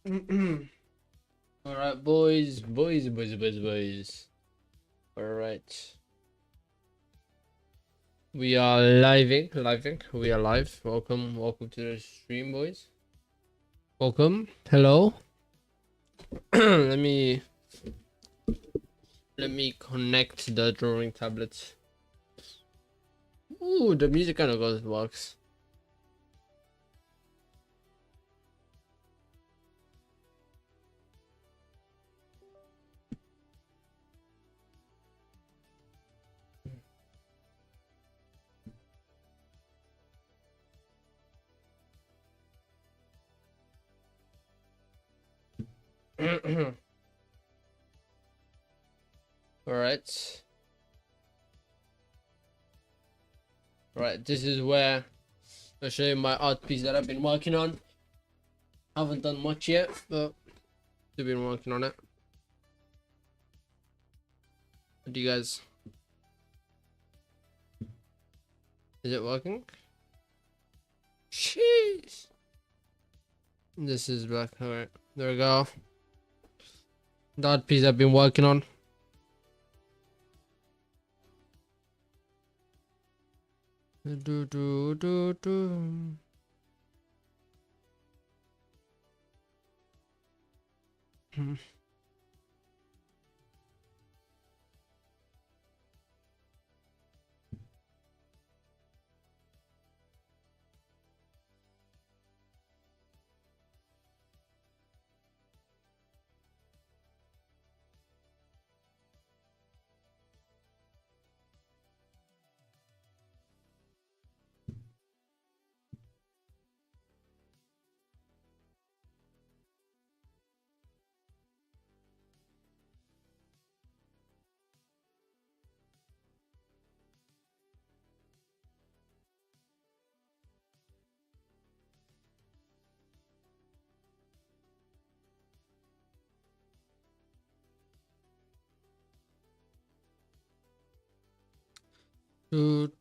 All right, boys. All right, we are living. We are live. Welcome to the stream, boys. Welcome. Hello. let me let me connect the drawing tablets. Ooh, the music kind of works. All right. Right. This is where I'll show you my art piece that I've been working on. Haven't done much yet, but I've been working on it. What do you guys? Is it working? Jeez. This is black. Alright. There we go. That piece I've been working on. Do.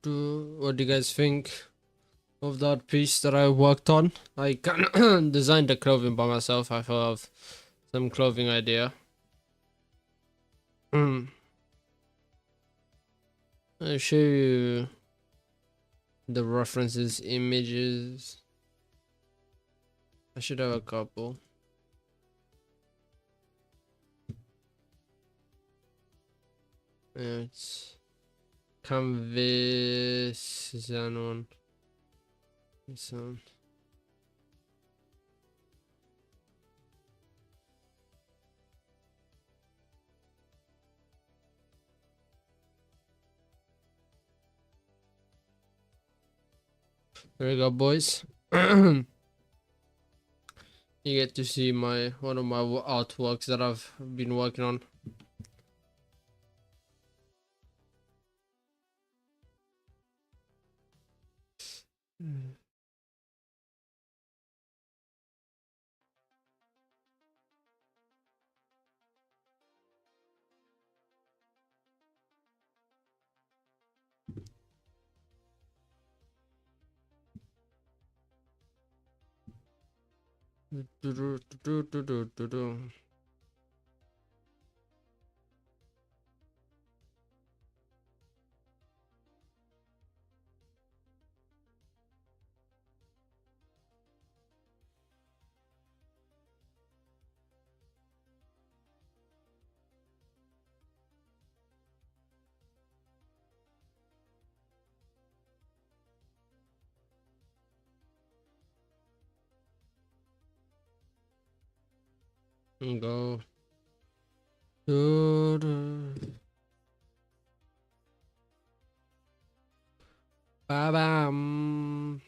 Do. What do you guys think of that piece that I worked on? I designed the clothing by myself. I thought of some clothing idea. I'll show you the references, images. I should have a couple. It's canvas. Is that one? This one. There we go, boys. You get to see one of my artworks that I've been working on. Go. Ba-bam.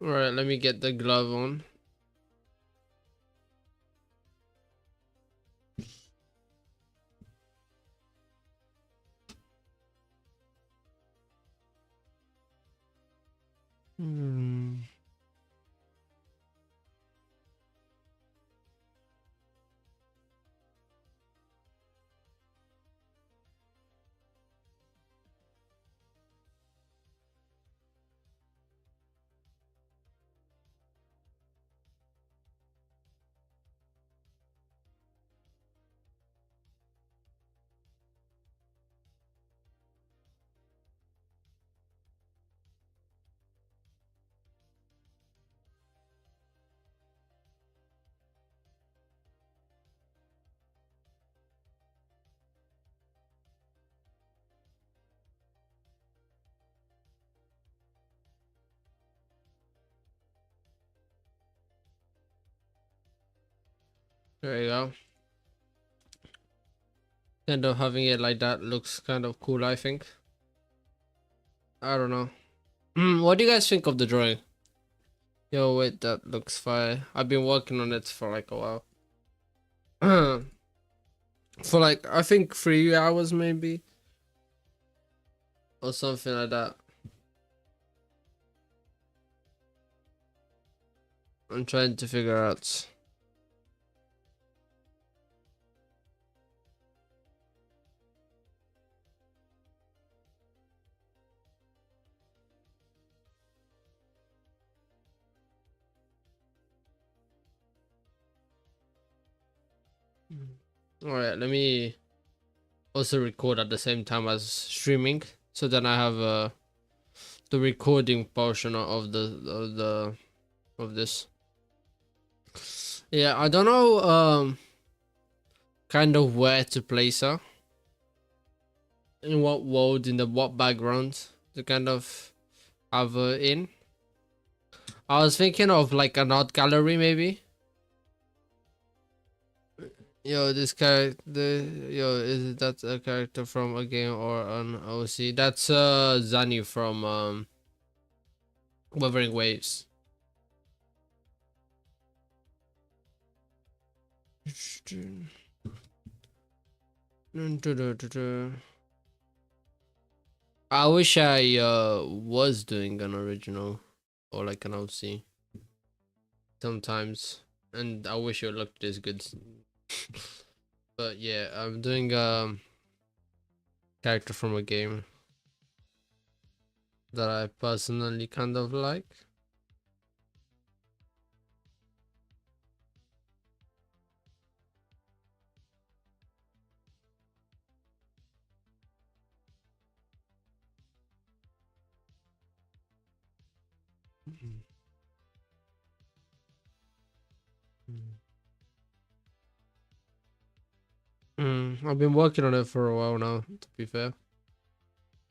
Alright, let me get the glove on. There you go. Kind of having it like that looks kind of cool, I think. I don't know. What do you guys think of the drawing? Yo, wait, that looks fire. I've been working on it for like a while. For like, I think 3 hours maybe. Or something like that. I'm trying to figure out. Alright, let me also record at the same time as streaming. So then I have the recording portion of this. Yeah, I don't know kind of where to place her. In what world, in the what background to kind of have her in. I was thinking of like an art gallery maybe. Yo, this character, yo, is that a character from a game or an OC? That's Zani from Wuthering Waves. I wish I was doing an original or like an OC sometimes, and I wish it looked this good. But yeah, I'm doing character from a game that I personally kind of like. I've been working on it for a while now, to be fair.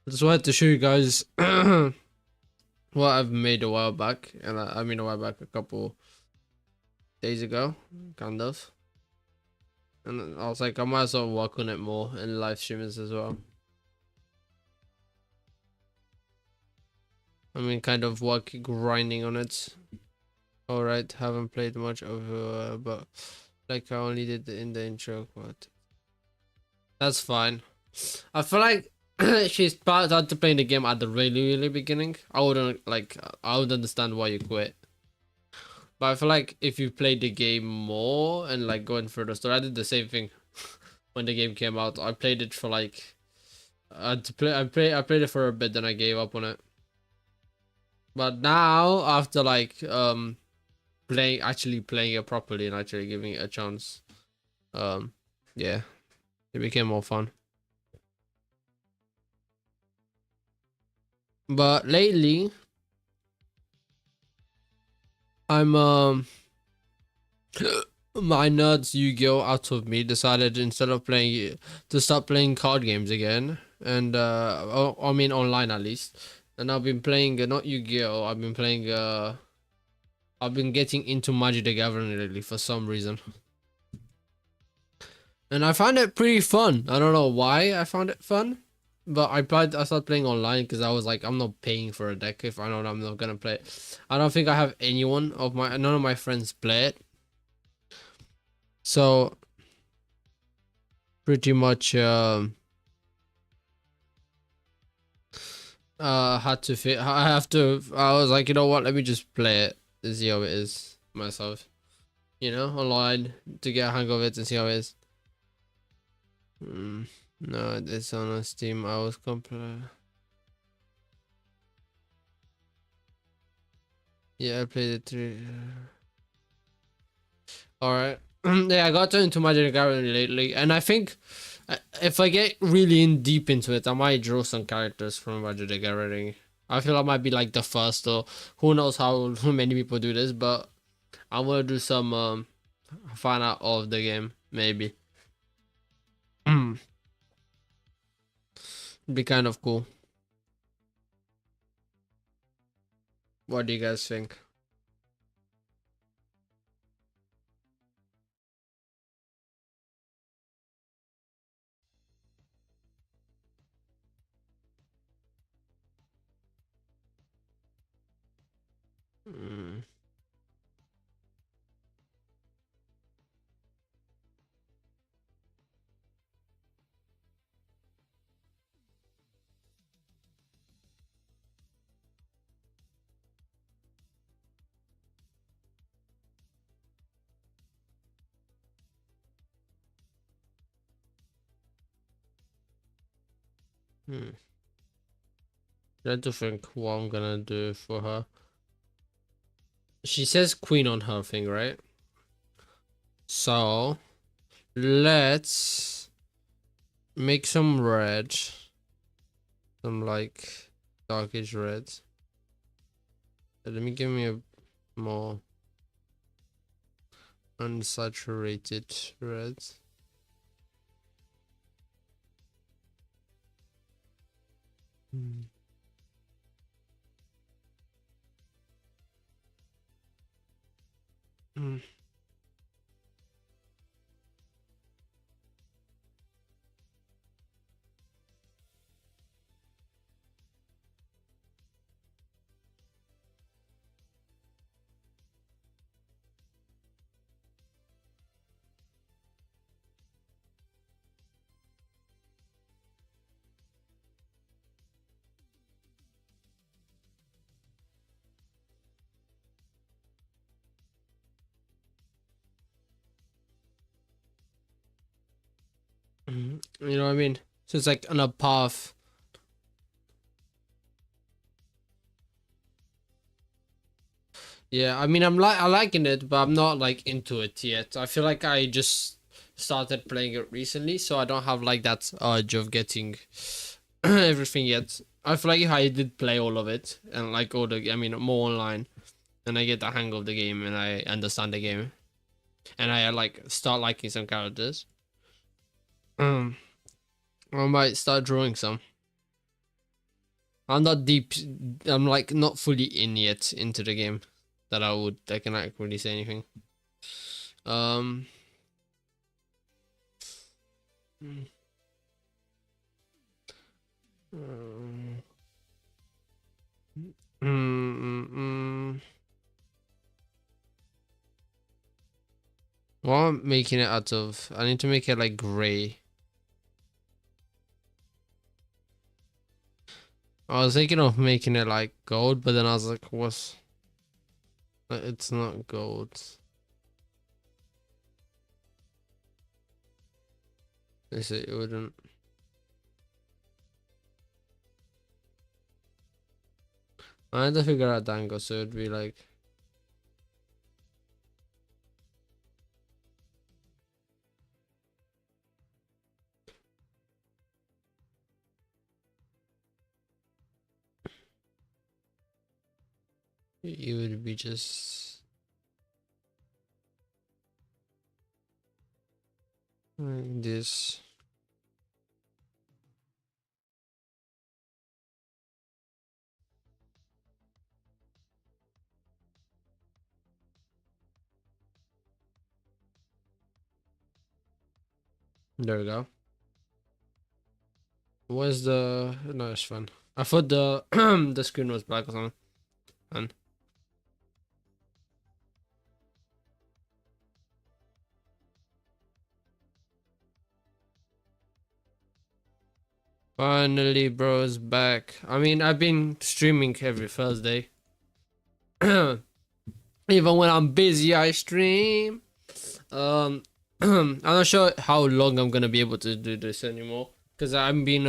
I just wanted to show you guys what I've made a while back, and I mean a while back, a couple days ago, kind of. And I was like, I might as well work on it more in live streams as well. I mean, kind of grinding on it. Alright, haven't played much over, but like I only did in the intro, but that's fine. I feel like she started to play the game at the really beginning. I wouldn't like, I would understand why you quit. But I feel like if you played the game more and like going through the story, I did the same thing when the game came out. I played it for like, I played it for a bit, then I gave up on it. But now after like actually playing it properly and actually giving it a chance, yeah, it became more fun. But lately I'm my nerds Yu-Gi-Oh out of me decided instead of playing to start playing card games again, and I mean online at least. And I've been playing not Yu-Gi-Oh, I've been getting into Magic the Gathering lately for some reason. And I find it pretty fun. I don't know why I found it fun, but I started playing online because I was like, I'm not paying for a deck if I know I'm not gonna play it. I don't think I have none of my friends play it. So pretty much had to fit I have to I was like, you know what, let me just play it and see how it is myself, online to get a hang of it and see how it is. No, it's on a Steam. I was complete. Yeah, I played it through. All right. Yeah, I got into Magic the Gathering lately, and I think if I get really in deep into it, I might draw some characters from Magic the Gathering. I feel I might be like the first, or who knows how many people do this, but I'm gonna do some fan art of the game, maybe. Be kind of cool. What do you guys think? Mm. Hmm. I have to think what I'm gonna do for her. She says queen on her thing, right? So let's make some red, some like darkish reds. Let me give me a more unsaturated red. Mm. Mm. You know what I mean? So it's like on a path. Yeah, I mean, I liking it, but I'm not like into it yet. I feel like I just started playing it recently, so I don't have like that urge of getting everything yet. I feel like if I did play all of it and like all the, I mean, more online, and I get the hang of the game and I understand the game, and I like start liking some characters, um, I might start drawing some. I'm not deep. I'm like not fully in yet into the game that I can actually say anything. Um. mm, mm, mm. What am I making it out of? I need to make it like gray. I was thinking of making it like gold, but then I was like, what's? It's not gold. Is it? It wouldn't. I had to figure out the angle, so it'd be like. It would be just like this. There we go. Where's the? No, it's fun. I thought the the screen was black or something. And finally, bro's back. I mean, I've been streaming every Thursday. Even when I'm busy, I stream. I'm not sure how long I'm gonna be able to do this anymore because I've been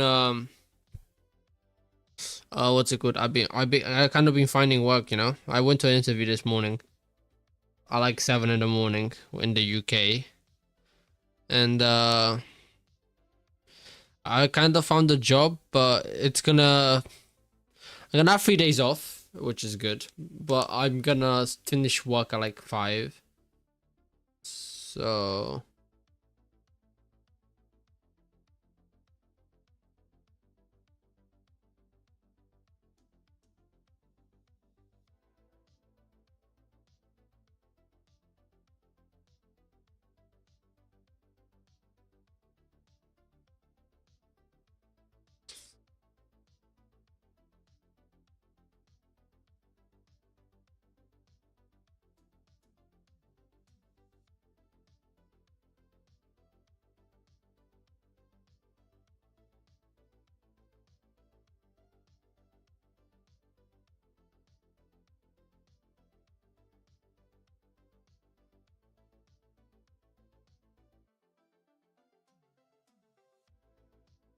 what's it called? I kind of been finding work. You know, I went to an interview this morning at like 7 in the morning in the UK, and I kind of found a job, but I'm gonna have 3 days off, which is good. But I'm gonna finish work at like 5. So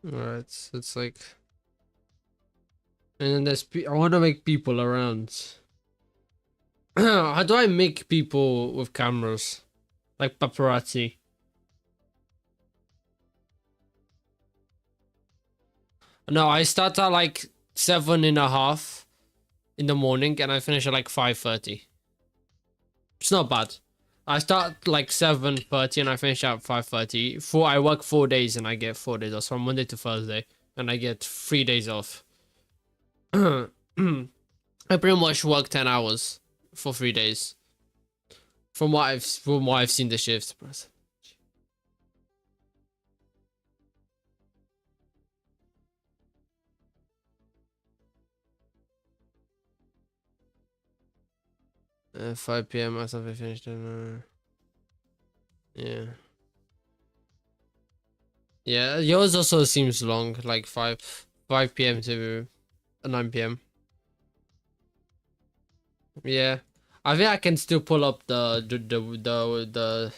Alright, so it's like, and then there's I want to make people around. How do I make people with cameras? Like paparazzi. No, I start at like 7:30 in the morning and I finish at like 5:30. It's not bad. I start like 7:30 and I finish at 5:30. I work 4 days and I get 4 days off from Monday to Thursday, and I get 3 days off. I pretty much work 10 hours for 3 days. From what I've seen the shifts. 5 p.m. as I finished. Yeah. Yeah, yours also seems long, like 5 p.m. to 9 p.m. Yeah. I think I can still pull up the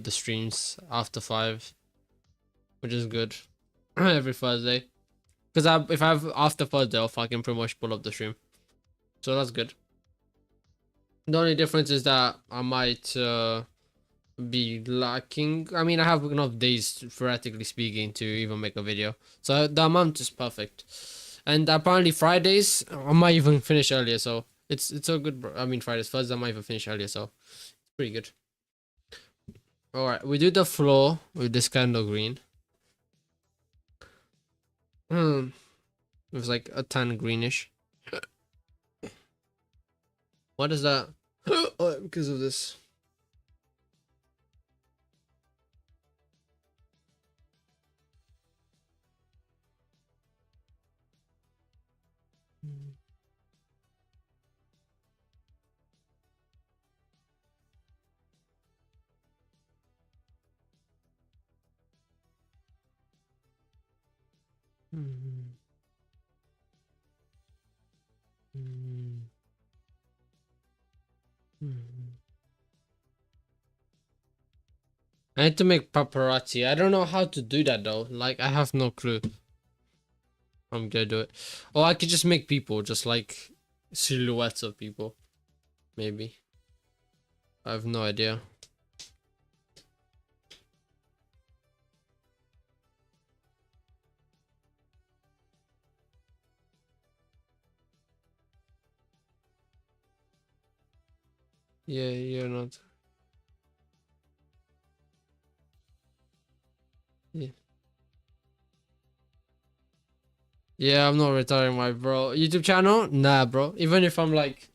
streams after 5, which is good. Every Thursday. Because if I have after Thursday off, I can pretty much pull up the stream. So that's good. The only difference is that I might be lacking. I mean, I have enough days, theoretically speaking, to even make a video. So the amount is perfect. And apparently Fridays, I might even finish earlier. So it's so good. I mean, Fridays, Thursday, I might even finish earlier. So it's pretty good. All right, we do the floor with this kind of green. It was like a tan greenish. What is that? Oh, because of this. I need to make paparazzi. I don't know how to do that though. Like, I have no clue. I'm gonna do it. Or I could just make people, just like silhouettes of people. Maybe. I have no idea. Yeah, you're not. Yeah. Yeah, I'm not retiring my bro. YouTube channel? Nah, bro. Even if I'm like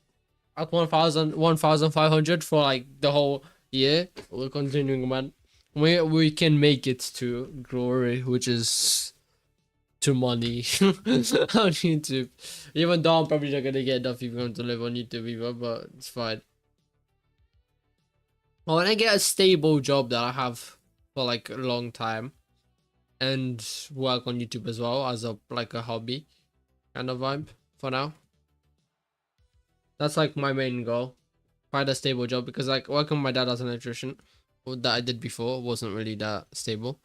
at 1,500 for like the whole year, we're continuing, man. We can make it to glory, which is to money on YouTube. Even though I'm probably not gonna get enough people to live on YouTube either, but it's fine. Well, when I get a stable job that I have for like a long time and work on YouTube as well as a like a hobby kind of vibe for now. That's like my main goal. Find a stable job because like working with my dad as an electrician that I did before wasn't really that stable.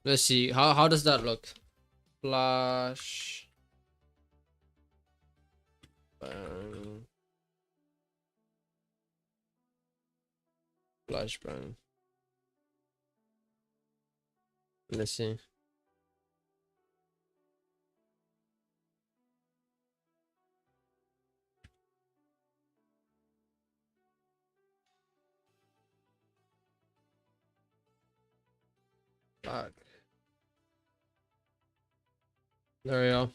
Let's see. How does that look? Flash bang. Flash bang. Let's see. Fuck. There we go.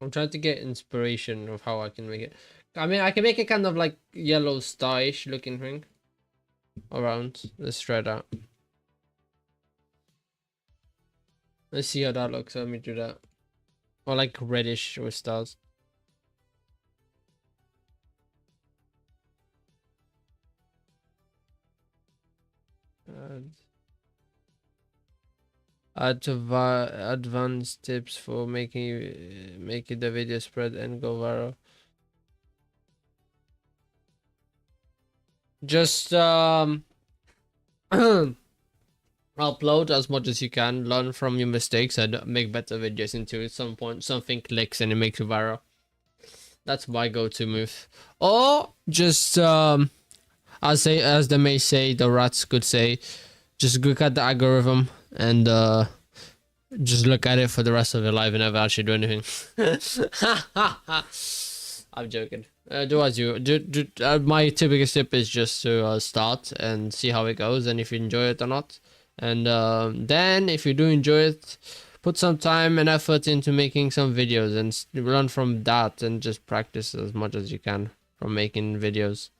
I'm trying to get inspiration of how I can make it. I mean, I can make it kind of like yellow star-ish looking thing around. Let's try that. Let's see how that looks. Let me do that. Or like reddish with stars. Advanced tips for making the video spread and go viral. Just Upload as much as you can, learn from your mistakes, and make better videos until at some point something clicks and it makes you viral. That's my go-to move. Or just as they may say, the rats could say, just look at the algorithm and just look at it for the rest of your life and never actually do anything. I'm joking. Do as you do. My typical tip is just to start and see how it goes, and if you enjoy it or not. And then, if you do enjoy it, put some time and effort into making some videos and learn from that, and just practice as much as you can from making videos.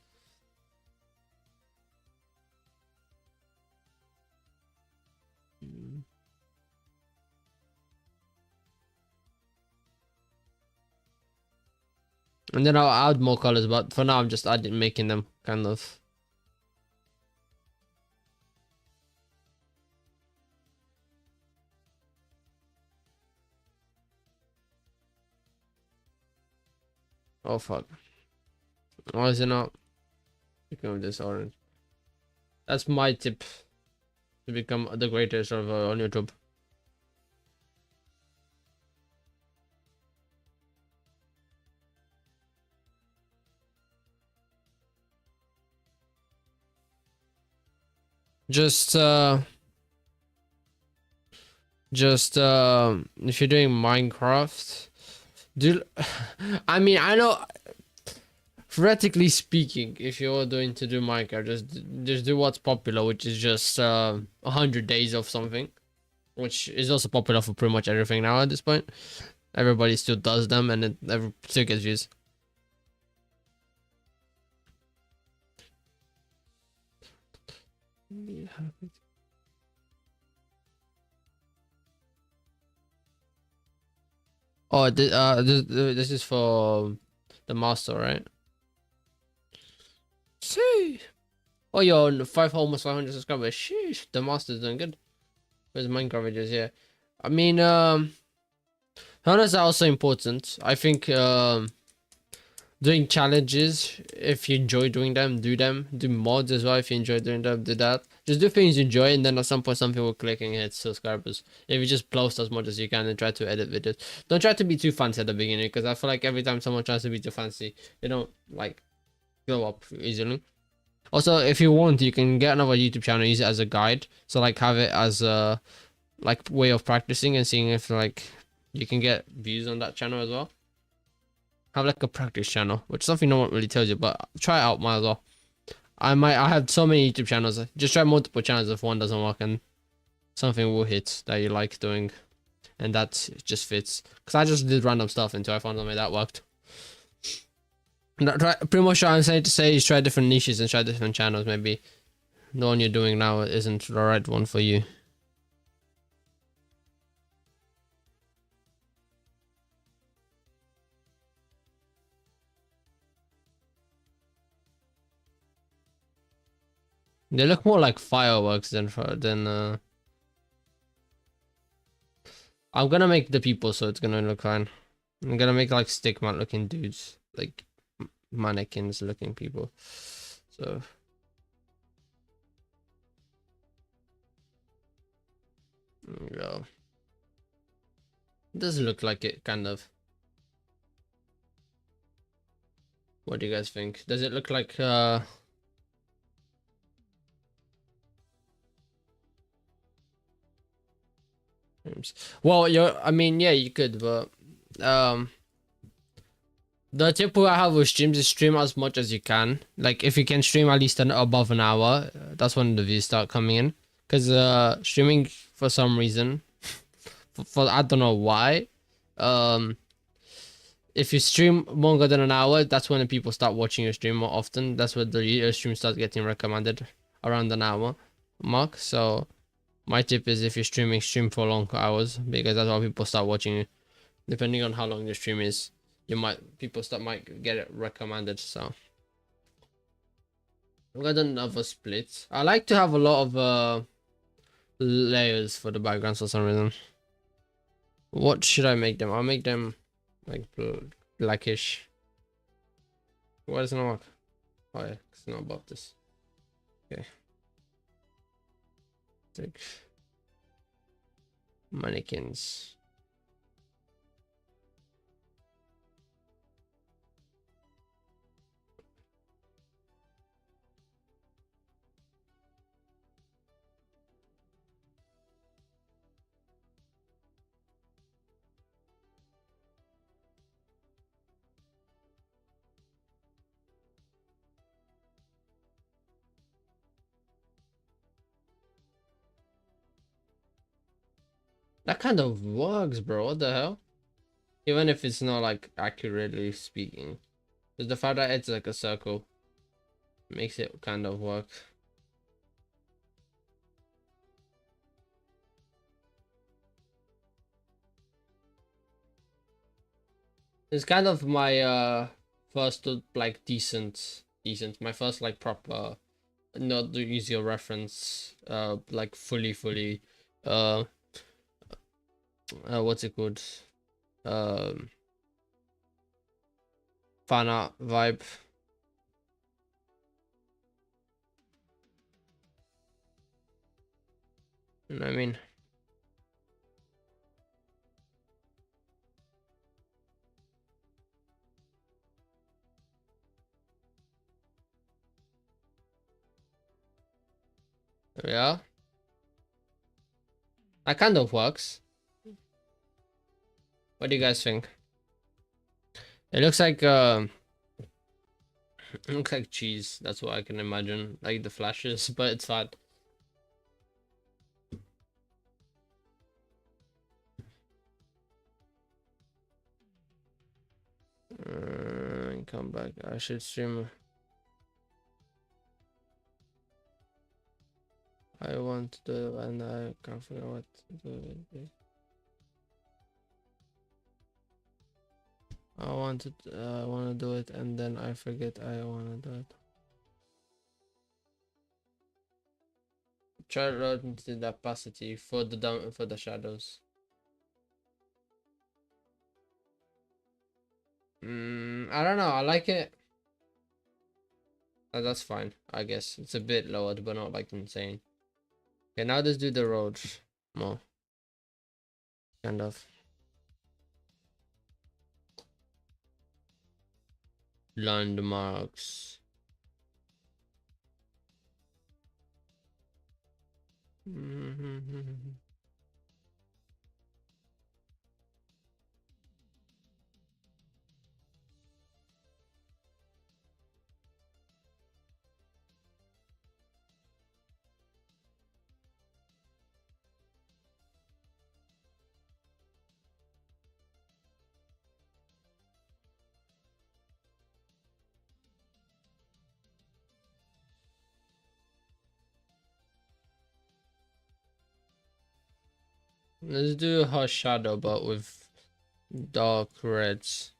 And then I'll add more colors, but for now I'm just making them kind of. Oh fuck! Why is it not become this orange? That's my tip to become the greatest of on YouTube. Just if you're doing Minecraft, do I mean, I know, theoretically speaking, if you're doing to do Minecraft, just do what's popular, which is just 100 days of something, which is also popular for pretty much everything now at this point. Everybody still does them, and it still gets views. Oh, this is for the master, right? See. Oh, you're on almost 500 subscribers. Sheesh, the master's doing good. Where's Minecraft videos? Yeah, I mean, honors are also important. I think doing challenges, if you enjoy doing them, do them. Do mods as well if you enjoy doing them, do that. Just do things you enjoy, and then at some point something will click and hit subscribers. If you just post as much as you can and try to edit videos, don't try to be too fancy at the beginning, because I feel like every time someone tries to be too fancy, they don't like go up easily. Also, if you want, you can get another YouTube channel, use it as a guide, so like have it as a like way of practicing and seeing if like you can get views on that channel as well. Have like a practice channel, which is something no one really tells you, but try it out, might as well. I have so many YouTube channels. Just try multiple channels if one doesn't work and something will hit that you like doing, and that just fits. Because I just did random stuff until I found something that worked. Pretty much what I'm saying to say is try different niches and try different channels. Maybe the one you're doing now isn't the right one for you. They look more like fireworks than I'm gonna make the people so it's gonna look fine. I'm gonna make like stickman looking dudes, like mannequins looking people. So there we go. It does look like it, kind of. What do you guys think? Does it look like well, I mean, yeah, you could, but the tip I have with streams is stream as much as you can. Like if you can stream at least above an hour, that's when the views start coming in. Cause streaming for some reason, for I don't know why, if you stream longer than an hour, that's when the people start watching your stream more often. That's when the stream starts getting recommended around an hour mark. So my tip is if you're stream for long hours, because that's how people start watching you. Depending on how long your stream is, people might get it recommended. So I've got another split. I like to have a lot of layers for the backgrounds for some reason. What should I make them? I'll make them like blackish. Why does it not work? Oh yeah, it's not about this. Okay. realistic mannequins. That kind of works, bro. What the hell? Even if it's not like accurately speaking. Because the fact that it's like a circle makes it kind of work. It's kind of my first like decent my first like proper, not the easier reference, like fully uh what's it called, um fan art vibe. You know what I mean? Yeah, that kind of works. What do you guys think? It looks like it looks like cheese. That's what I can imagine, like the flashes, but it's fat. Come back. I should stream. I want to do, and I can't figure out what to do. I want to do it, and then I forget I want to do it. Try to load into the opacity for the down for the shadows. I don't know. I like it. That's fine. I guess it's a bit lowered, but not like insane. Okay, now let's do the roads more. Kind of landmarks. Let's do her shadow, but with dark reds.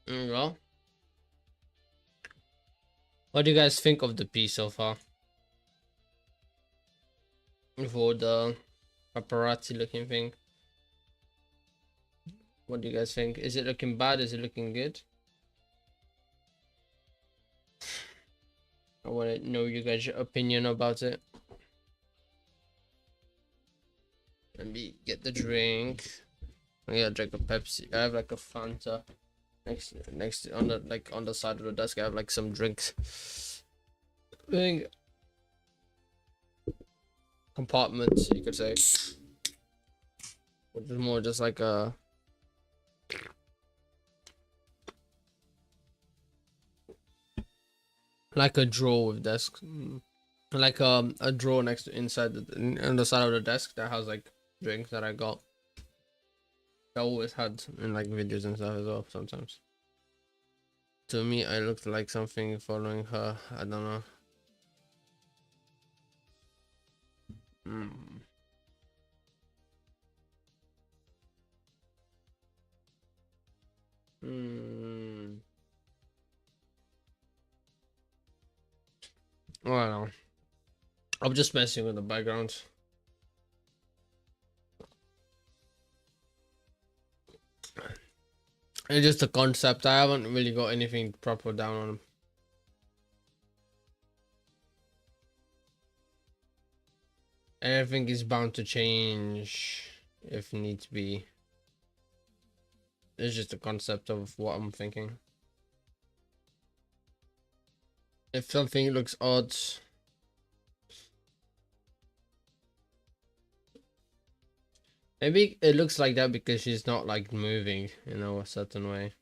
Well, what do you guys think of the piece so far? For the paparazzi looking thing. What do you guys think? Is it looking bad? Is it looking good? I want to know you guys' opinion about it. Let me get the drink. I gotta drink a Pepsi. I have like a Fanta next on the like on the side of the desk. I have like some drinks thing compartments, you could say, which is more just like a drawer with desk, like a drawer next to inside on the side of the desk that has like drinks that I got. I always had in like videos and stuff as well sometimes. To me, I looked like something following her. I don't know. Hmm. Hmm. I don't know. I'm just messing with the background. It's just a concept. I haven't really got anything proper down on them. Everything is bound to change if needs be. It's just a concept of what I'm thinking. If something looks odd, maybe it looks like that because she's not like moving, you know, a certain way.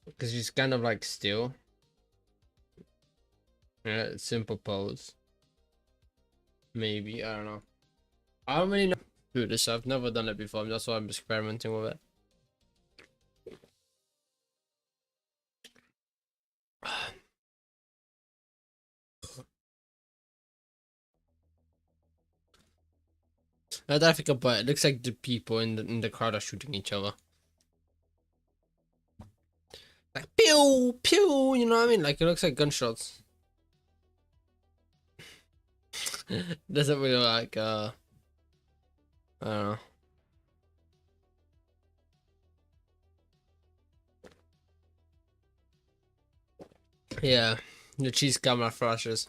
Because she's kind of like still. Yeah, simple pose. Maybe, I don't know. I don't really know how to do this. I've never done it before. That's why I'm experimenting with it. Now that I think about it, it looks like the people in the crowd are shooting each other. Like pew pew, you know what I mean? Like it looks like gunshots. Doesn't really like I don't know. Yeah, the cheese camera flashes.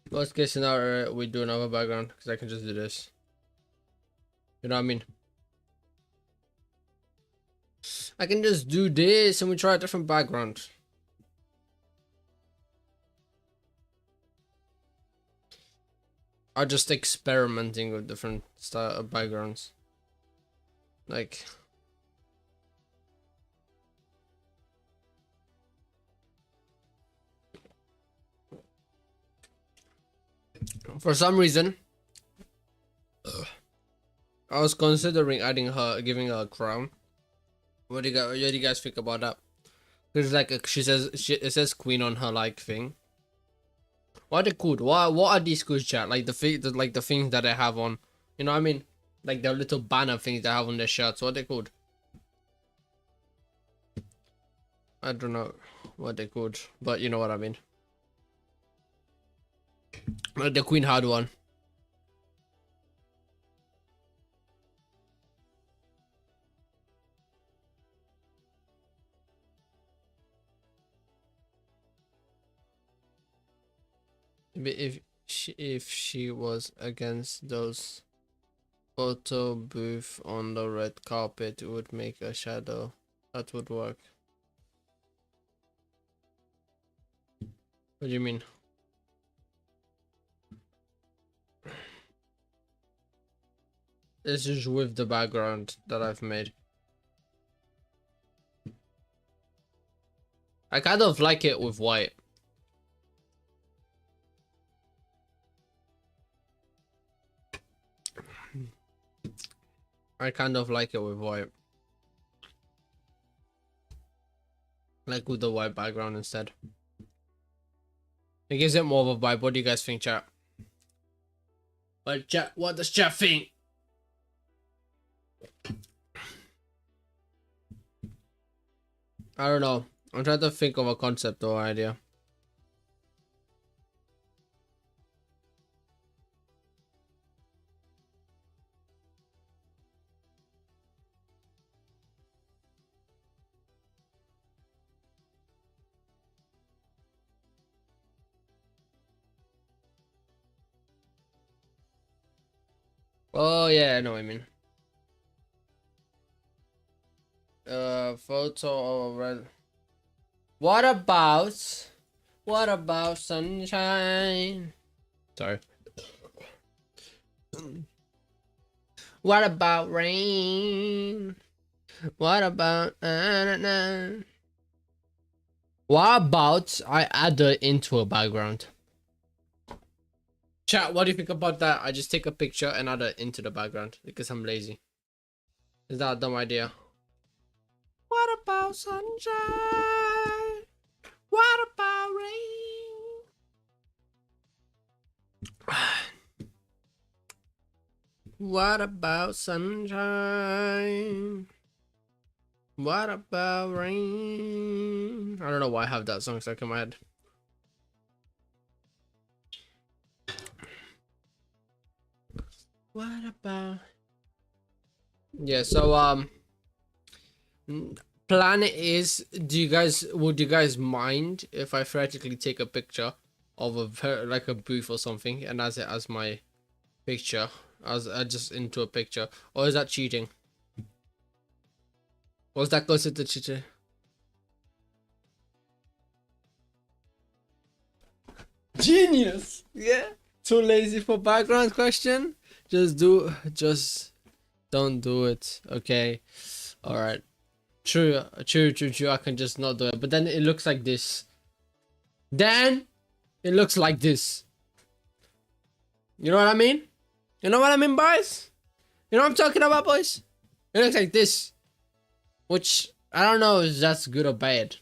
Worst case scenario, we do another background because I can just do this. You know what I mean? I can just do this and we try a different background. I'm just experimenting with different style of backgrounds. Like, for some reason, I was considering adding her, giving her a crown. What do you guys think about that? Because like it says queen on her like thing. What are they called? What are these called, chat? Like like the things that they have on, you know what I mean? Like the little banner things they have on their shirts. What are they called? I don't know what they called, but you know what I mean. Like the queen had one. If she was against those photo booth on the red carpet, it would make a shadow. That would work. What do you mean? This is with the background that I've made. I kind of like it with white. I kind of like it with white. Like with the white background instead. It gives it more of a vibe. What do you guys think, chat? What does chat think? I don't know. I'm trying to think of a concept or idea. Oh yeah, I know what I mean. Photo of red. What about sunshine? Sorry. What about rain? What about What about I add it into a background? Chat, what do you think about that? I just take a picture and add it into the background because I'm lazy. Is that a dumb idea? What about sunshine? What about rain? What about sunshine? What about rain? I don't know why I have that song stuck in my head. What about? Yeah, so plan is, would you guys mind if I theoretically take a picture of like a booth or something and as it as my picture, as just into a picture, or is that cheating? Was that closer to cheating? Genius. Yeah. Too lazy for background question? Just don't do it. Okay. All right. True. I can just not do it. But then it looks like this. Then it looks like this. You know what I mean? You know what I mean, boys? You know what I'm talking about, boys? It looks like this. Which I don't know if that's good or bad.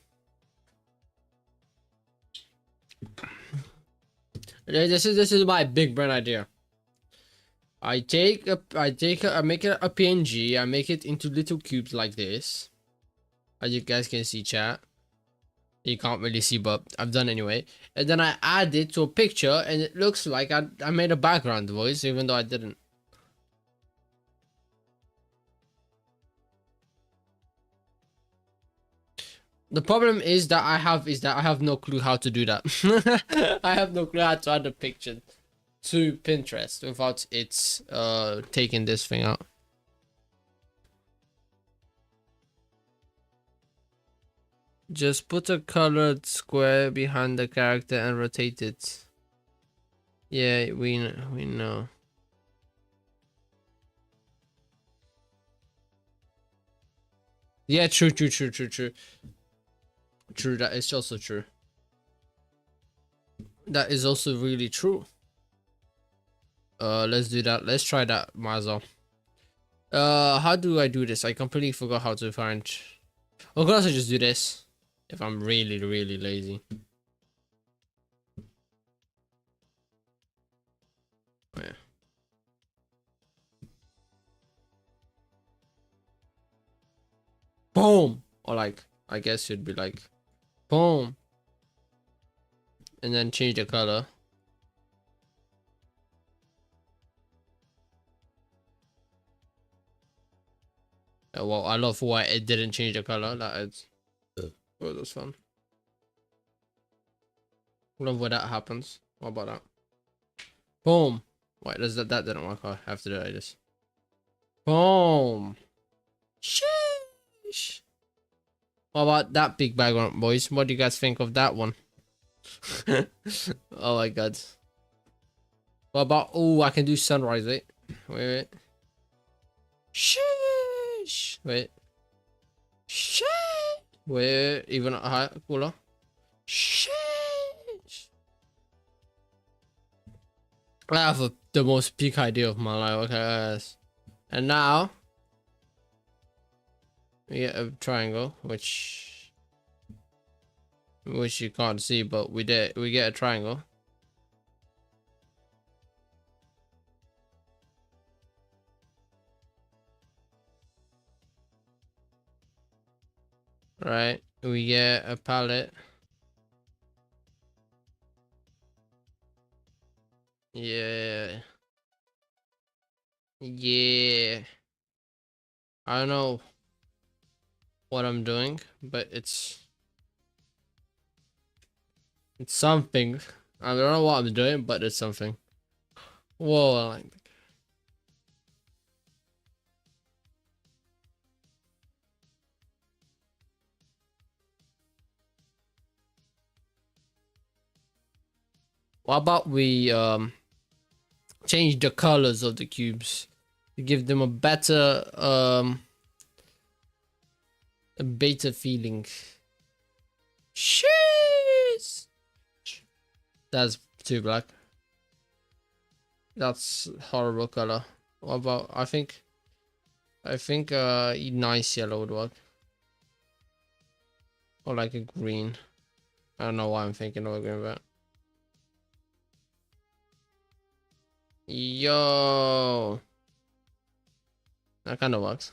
This is my big brain idea. I make it a PNG, I make it into little cubes like this. As you guys can see, chat. You can't really see, but I've done anyway. And then I add it to a picture and it looks like I made a background voice, even though I didn't. The problem is that I have no clue how to do that. I have no clue how to add a picture to Pinterest without it taking this thing out. Just put a colored square behind the character and rotate it. Yeah, we know. Yeah, true. True, that is also true. That is also really true. Let's do that. Let's try that, might as well. How do I do this? I completely forgot how to find. Oh, I could also just do this if I'm really lazy. Oh, yeah. Boom! Or like, I guess it'd be like, boom. And then change the color. Well, I love why it didn't change the color. That is, oh, that's fun. Love where that happens. What about that? Boom. Wait, that didn't work. I have to do it like this. Boom. Sheesh. What about that big background, boys? What do you guys think of that one? Oh my god. What about, oh, I can do sunrise. Wait. Sheesh. Wait. Sheesh. Wait, even higher, cooler. Sheesh. I have the most peak idea of my life. Okay, guys. And now we get a triangle, which you can't see, but we get a triangle. Right, we get a palette. Yeah. I don't know what I'm doing, but it's something. I don't know what I'm doing, but it's something. Whoa, like, what about we change the colors of the cubes to give them a better a beta feeling. Sheesh. That's too black. That's horrible color. What about, I think nice yellow would work. Or like a green. I don't know why I'm thinking of a green, but yo, that kind of works.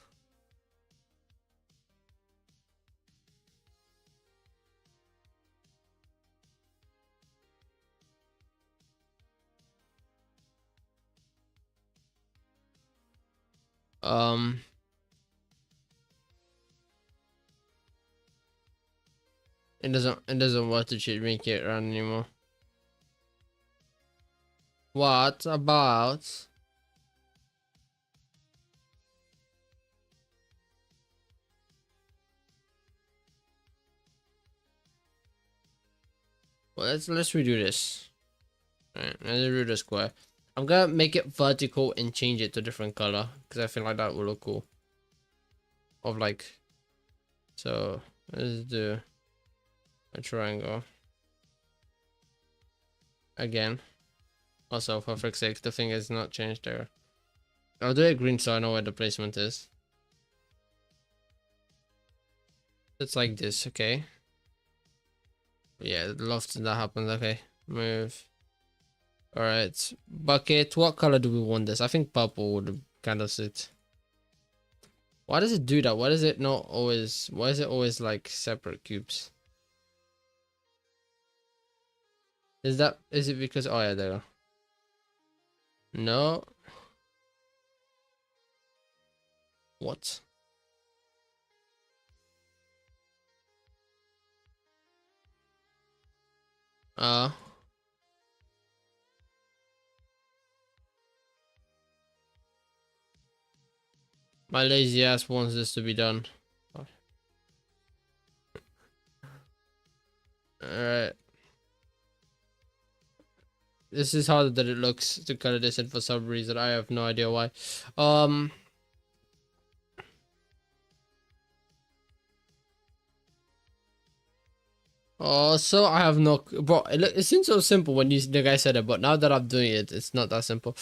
Um, it doesn't work to make it run anymore. What about? Well, let's redo this. Alright, let's redo the square. I'm gonna make it vertical and change it to a different color because I feel like that will look cool. Of like, so let's do a triangle again. Also, for frick's sake, the thing is not changed there. I'll do it green so I know where the placement is. It's like this, okay? Yeah, I'd love to that happens. Okay, move. All right, bucket. What color do we want this? I think purple would kind of suit. Why does it do that? Why does it not always? Why is it always like separate cubes? Is it because? Oh yeah, there. We go. No. What? Uh, my lazy ass wants this to be done. All right. This is harder than it looks to color this in for some reason. I have no idea why. Um. Oh, so I have no, bro. It seems so simple when the guy said it, but now that I'm doing it, it's not that simple.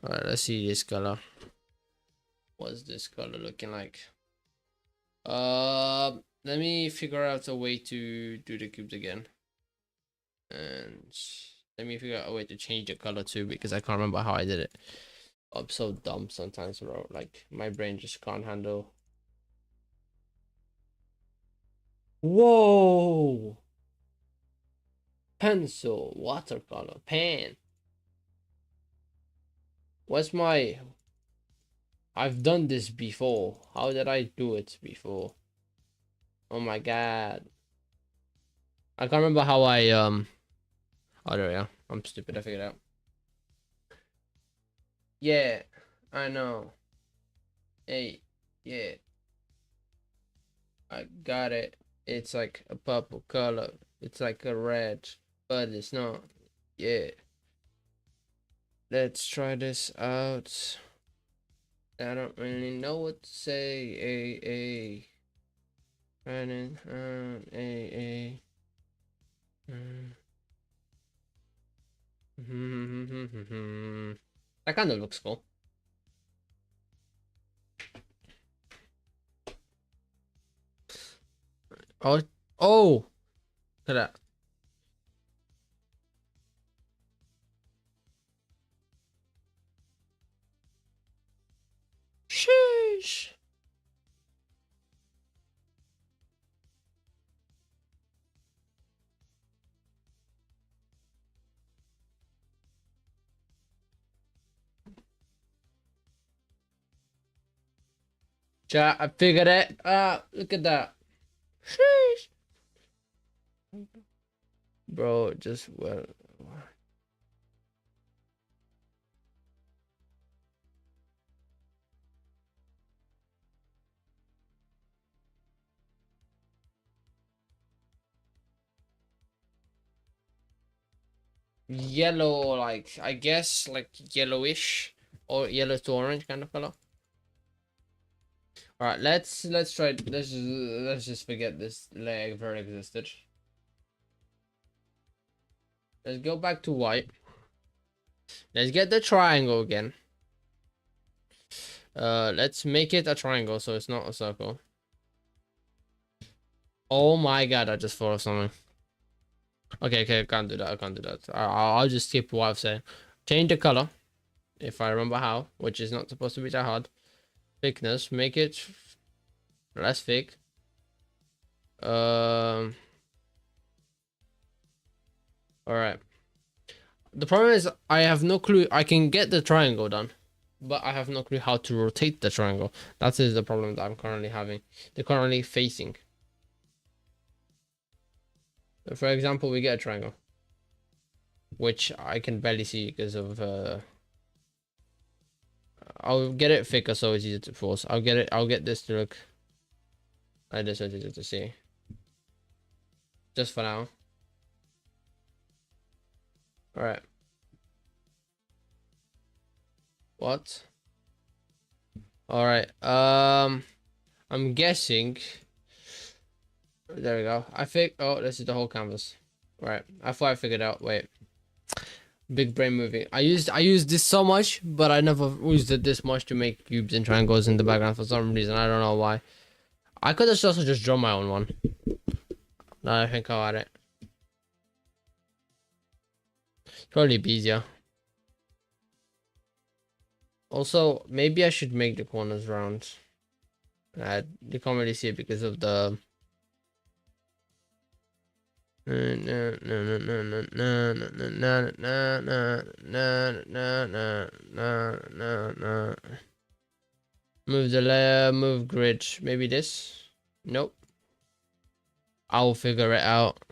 All right, let's see this color. What's this color looking like? Let me figure out a way to do the cubes again, and let me figure out a way to change the color too because I can't remember how I did it. I'm so dumb sometimes, bro. Like my brain just can't handle. Whoa! Pencil, watercolor, pen. What's my? I've done this before. How did I do it before? Oh my god. I can't remember how I. Oh there we go. I'm stupid, I figured it out. Yeah, I know. Hey, yeah, I got it. It's like a purple color. It's like a red, but it's not. Yeah. Let's try this out. I don't really know what to say. Running on a. That kind of looks cool. Oh, oh, look at that. Sheesh. Chat, I figured it. Ah, look at that. Sheesh. Bro, just well. Yellow, like, I guess, like yellowish or yellow to orange kind of color. All right, let's try. Let's just forget this layer ever existed. Let's go back to white. Let's get the triangle again. Let's make it a triangle so it's not a circle. Oh my god, I just thought of something. Okay, I can't do that. I can't do that. I'll just skip what I've said. Change the color, if I remember how, which is not supposed to be that hard. Thickness, make it less thick. All right. The problem is I have no clue. I can get the triangle done, but I have no clue how to rotate the triangle. That is the problem that I'm currently having. They're currently facing. For example, we get a triangle, which I can barely see because of I'll get it thicker so it's easier to force. I'll get this to look like this so it's easier to see. Just for now. Alright. What? Alright. I'm guessing. There we go. I think this is the whole canvas. Right. I thought I figured out. Wait. Big brain moving. I used this so much, but I never used it this much to make cubes and triangles in the background for some reason. I don't know why. I could have also just drawn my own one. Now I think about it. Probably be easier. Also, maybe I should make the corners round. You can't really see it because of the. Move the layer, move grid. Maybe this? Nope. I'll figure it out.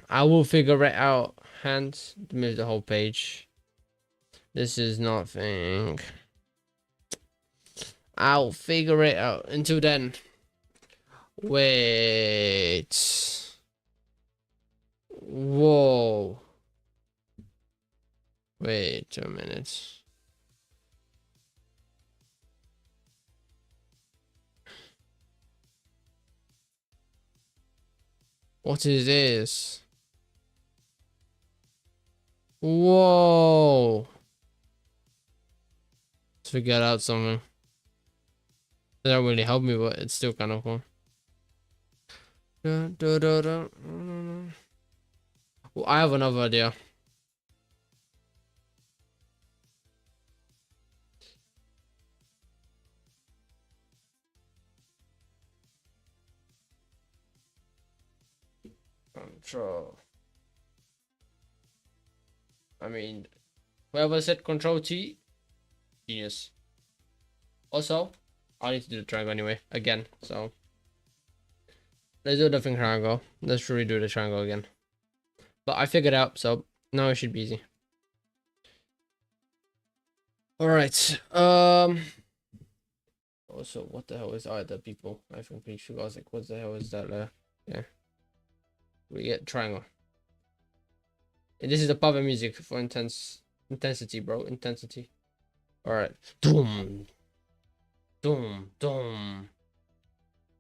I will figure it out. Hands, move the whole page. This is nothing. I'll figure it out. Until then. Wait. Whoa. Wait a minute. What is this? Whoa. Let's figure out something. That don't really help me, but it's still kind of cool. Well, I have another idea. Control. I mean, whoever said Control T, genius. Also, I need to do the triangle anyway, again, so. Let's do a different triangle. Let's redo the triangle again. But I figured out, so now it should be easy. Alright, also, what the hell is either people? I completely forgot. I was like, what the hell is that? Yeah. We get triangle. And this is the power music for intensity, bro. Intensity. Alright. Doom. Doom. Doom.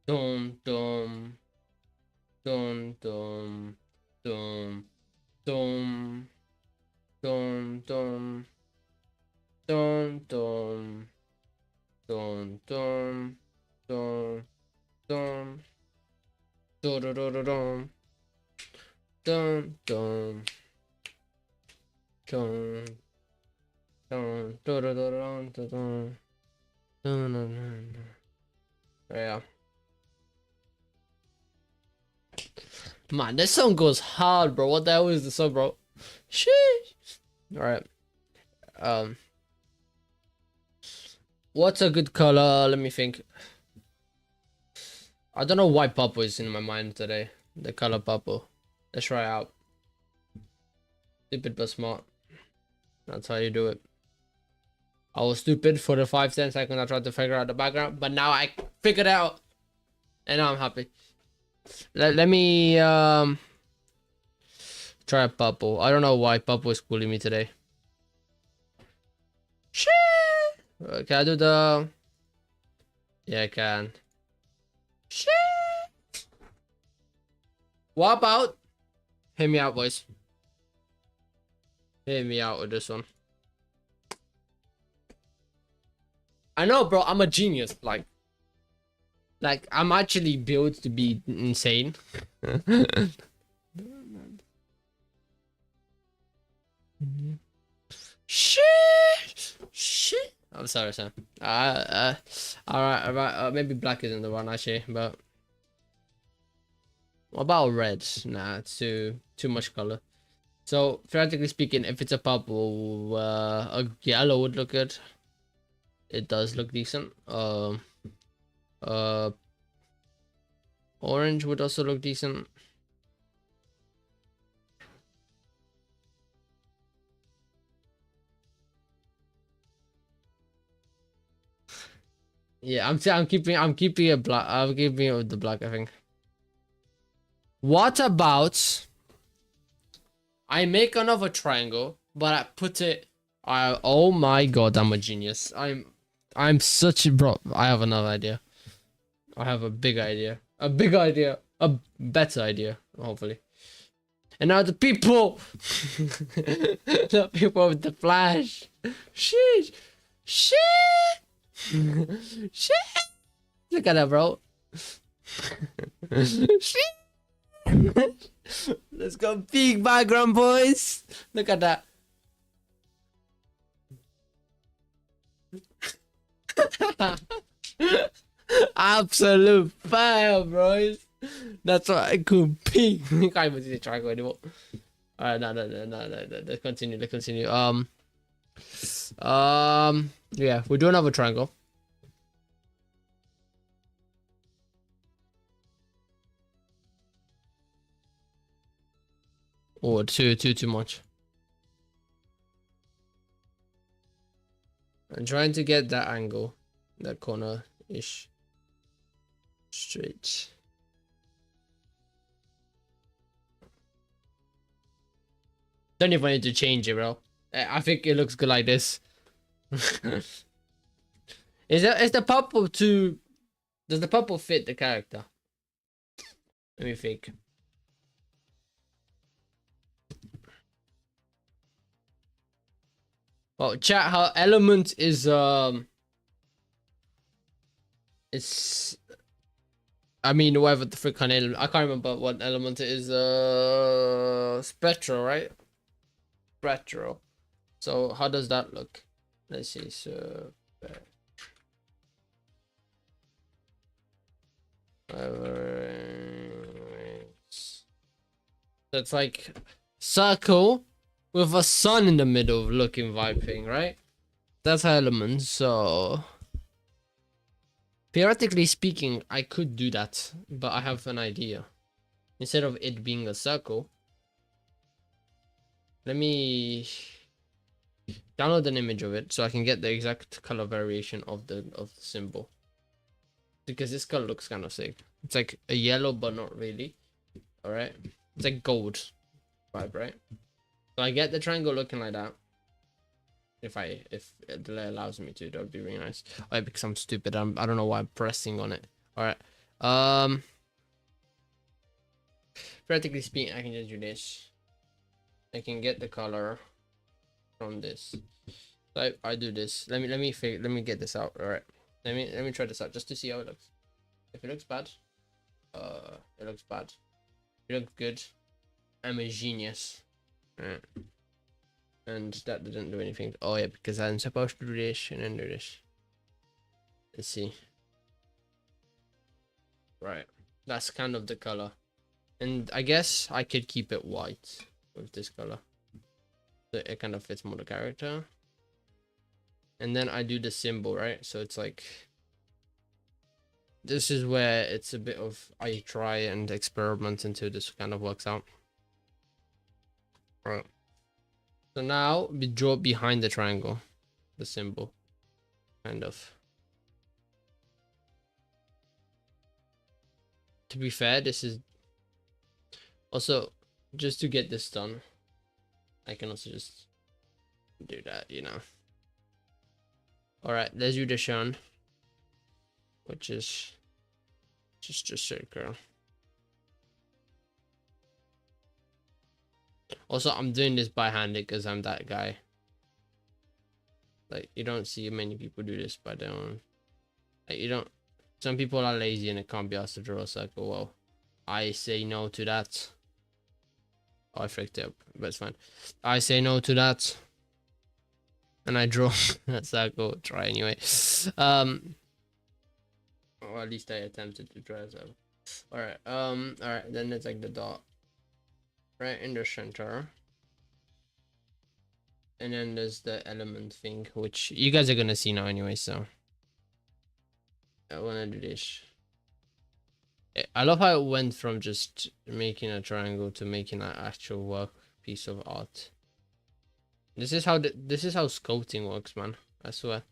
Doom. Doom. Doom. Doom. Doom. Doom. Doom. Doom. Dun dun dun dun dun dun dun dun dun dun dun dun dun dun dun dun. Yeah. Man, this song goes hard, bro. What the hell is the song, bro? Sheesh. Alright. What's a good color? Let me think. I don't know why purple is in my mind today. The color purple. Let's try it out. Stupid but smart. That's how you do it. I was stupid for the 5-10 seconds I tried to figure out the background, but now I figured it out. And now I'm happy. Let me try purple. I don't know why purple is schooling me today. Can I do the Yeah, I can. Shit. What about? Hear me out, boys. Hear me out with this one. I know, bro. I'm a genius. Like I'm actually built to be insane. Shit. Shit. I'm sorry, Sam. Alright. Maybe black isn't the one actually, but what about red? Nah, it's too much color. So theoretically speaking, if it's a purple, a yellow would look good. It does look decent. Uh, orange would also look decent. Yeah, I'm keeping it black. I'm keeping it with the black, I think. What about I make another triangle, but I put it. Oh my god, I'm a genius. I'm such a bro. I have another idea. I have a big idea. A big idea. A better idea, hopefully. And now the people, the people with the flash. Shit, shit, shit. Look at that, bro. Shit. Let's go big background, boys. Look at that. Absolute fire, bros. That's what I could be. I can't even see the triangle anymore. Alright, no. Let's continue. Yeah, we do another triangle. Oh, too much. I'm trying to get that angle, that corner-ish, straight. Don't even need to change it, bro. I think it looks good like this. Is the purple too? Does the purple fit the character? Let me think. Well, chat, how element is it's I mean whatever the frick kind of element. I can't remember what element it is. Spectral, right? Spectral. So how does that look? Let's see. So it's like circle with a sun in the middle looking vibe thing, right? That's elements. So theoretically speaking, I could do that, but I have an idea. Instead of it being a circle, let me download an image of it so I can get the exact color variation of the symbol. Because this color looks kind of sick. It's like a yellow, but not really. All right, it's like gold vibe, right? So I get the triangle looking like that. If it allows me to, that would be really nice. Oh, yeah, because I'm stupid. I don't know why I'm pressing on it. All right. Practically speaking, I can just do this. I can get the color from this. So I do this. Let me get this out. All right. Let me try this out just to see how it looks. If it looks bad, it looks bad. If it looks good, I'm a genius. All right. And that didn't do anything. Oh yeah, because I'm supposed to do this and then do this. Let's see. Right. That's kind of the color. And I guess I could keep it white with this color. So it kind of fits more the character. And then I do the symbol, right? So it's like, this is where it's a bit of, I try and experiment until this kind of works out. All right. So now we draw behind the triangle, the symbol, kind of. To be fair, this is also, just to get this done, I can also just do that, you know. All right, let's do the Sean. which is just a circle. Also, I'm doing this by hand because I'm that guy. Like, you don't see many people do this by their own. Like, you don't. Some people are lazy and it can't be asked to draw a circle. Well, I say no to that. Oh, I freaked up, but it's fine. I say no to that, and I draw a circle. Try anyway. Or at least I attempted to draw a circle. All right. All right. Then it's like the dot right in the center. And then there's the element thing, which you guys are gonna see now anyway, so I wanna do this. I love how it went from just making a triangle to making an actual work piece of art. This is how sculpting works, man. I swear.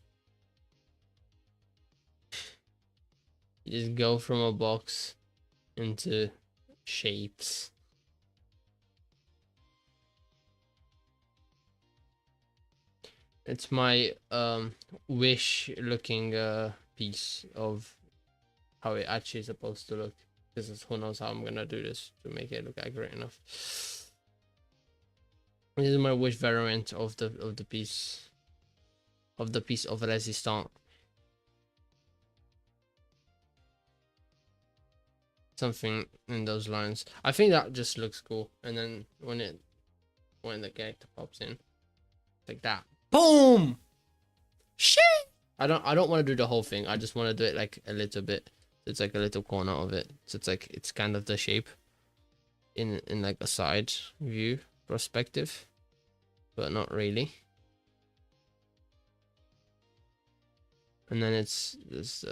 You just go from a box into shapes. It's my wish looking piece of how it actually is supposed to look, because who knows how I'm gonna do this to make it look accurate enough. This is my wish variant of the piece of resistance. Something in those lines. I think that just looks cool, and then when the character pops in like that, boom, shit. I don't want to do the whole thing. I just want to do it like a little bit. It's like a little corner of it. So it's like it's kind of the shape in like a side view perspective, but not really. And then it's this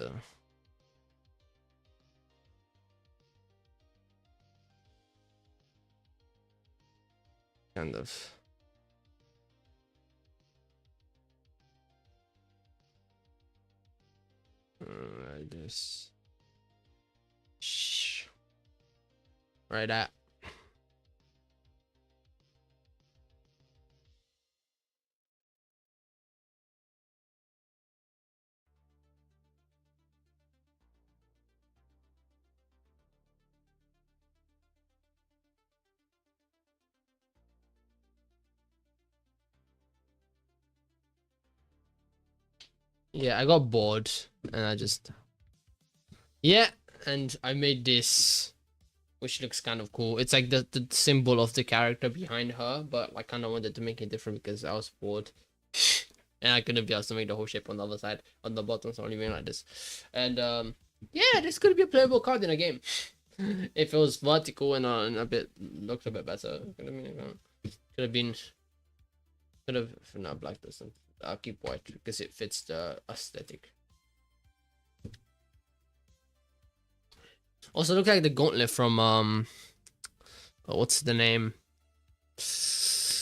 kind of like this. Right at. Yeah, I got bored and I just and I made this, which looks kind of cool. It's like the symbol of the character behind her, but I kind of wanted to make it different because I was bored. And I couldn't be asked to make the whole shape on the other side, on the bottom, so I only made like this. And yeah, this could be a playable card in a game. If it was vertical and a bit, looked a bit better. Could have not black doesn't. I'll keep white because it fits the aesthetic. Also look like the gauntlet from what's the name?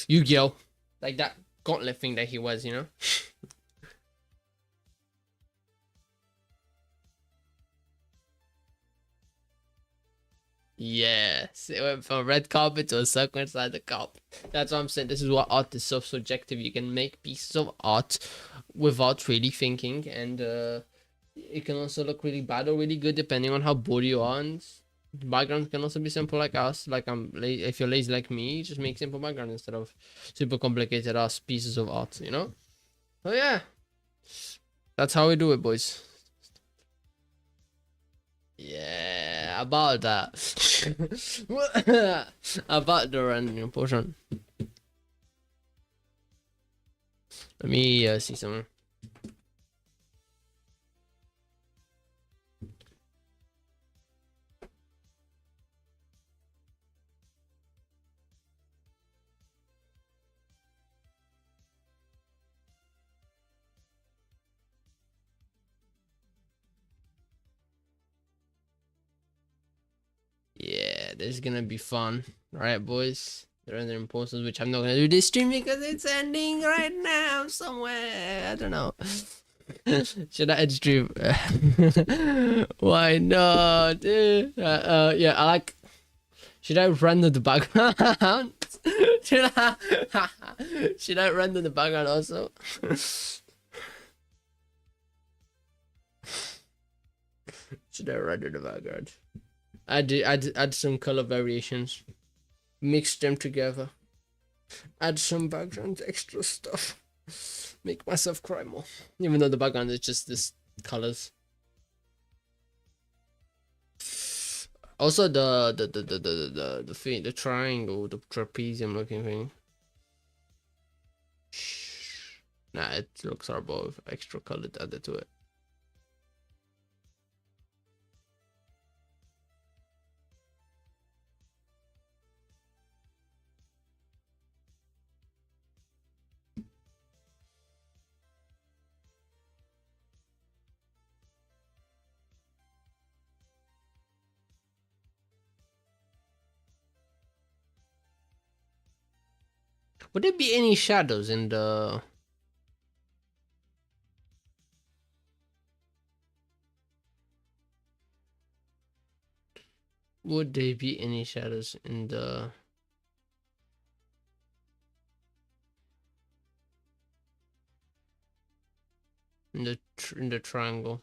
Yu-Gi-Oh! Like that gauntlet thing that he was, you know? Yes, it went from red carpet to a circle inside the cup. That's what I'm saying. This is what art is so subjective. You can make pieces of art without really thinking, and it can also look really bad or really good depending on how bored you are. And backgrounds can also be simple like us. Like if you're lazy like me, just make simple background instead of super complicated ass pieces of art, you know? So yeah, that's how we do it, boys. Yeah, about that. About the random portion. Let me see something. Yeah, this is gonna be fun. Alright, boys. The rendering process, which I'm not gonna do this stream because it's ending right now somewhere. I don't know. Should I end stream? Why not? Yeah, I like. Should I render the background? Should I render the background also? Should I render the background? Add some color variations. Mix them together. Add some background extra stuff. Make myself cry more. Even though the background is just this colors. Also the thing, the triangle, the trapezium looking thing. Nah, it looks horrible with extra color added to it. Would there be any shadows in the... Would there be any shadows in the... in the triangle?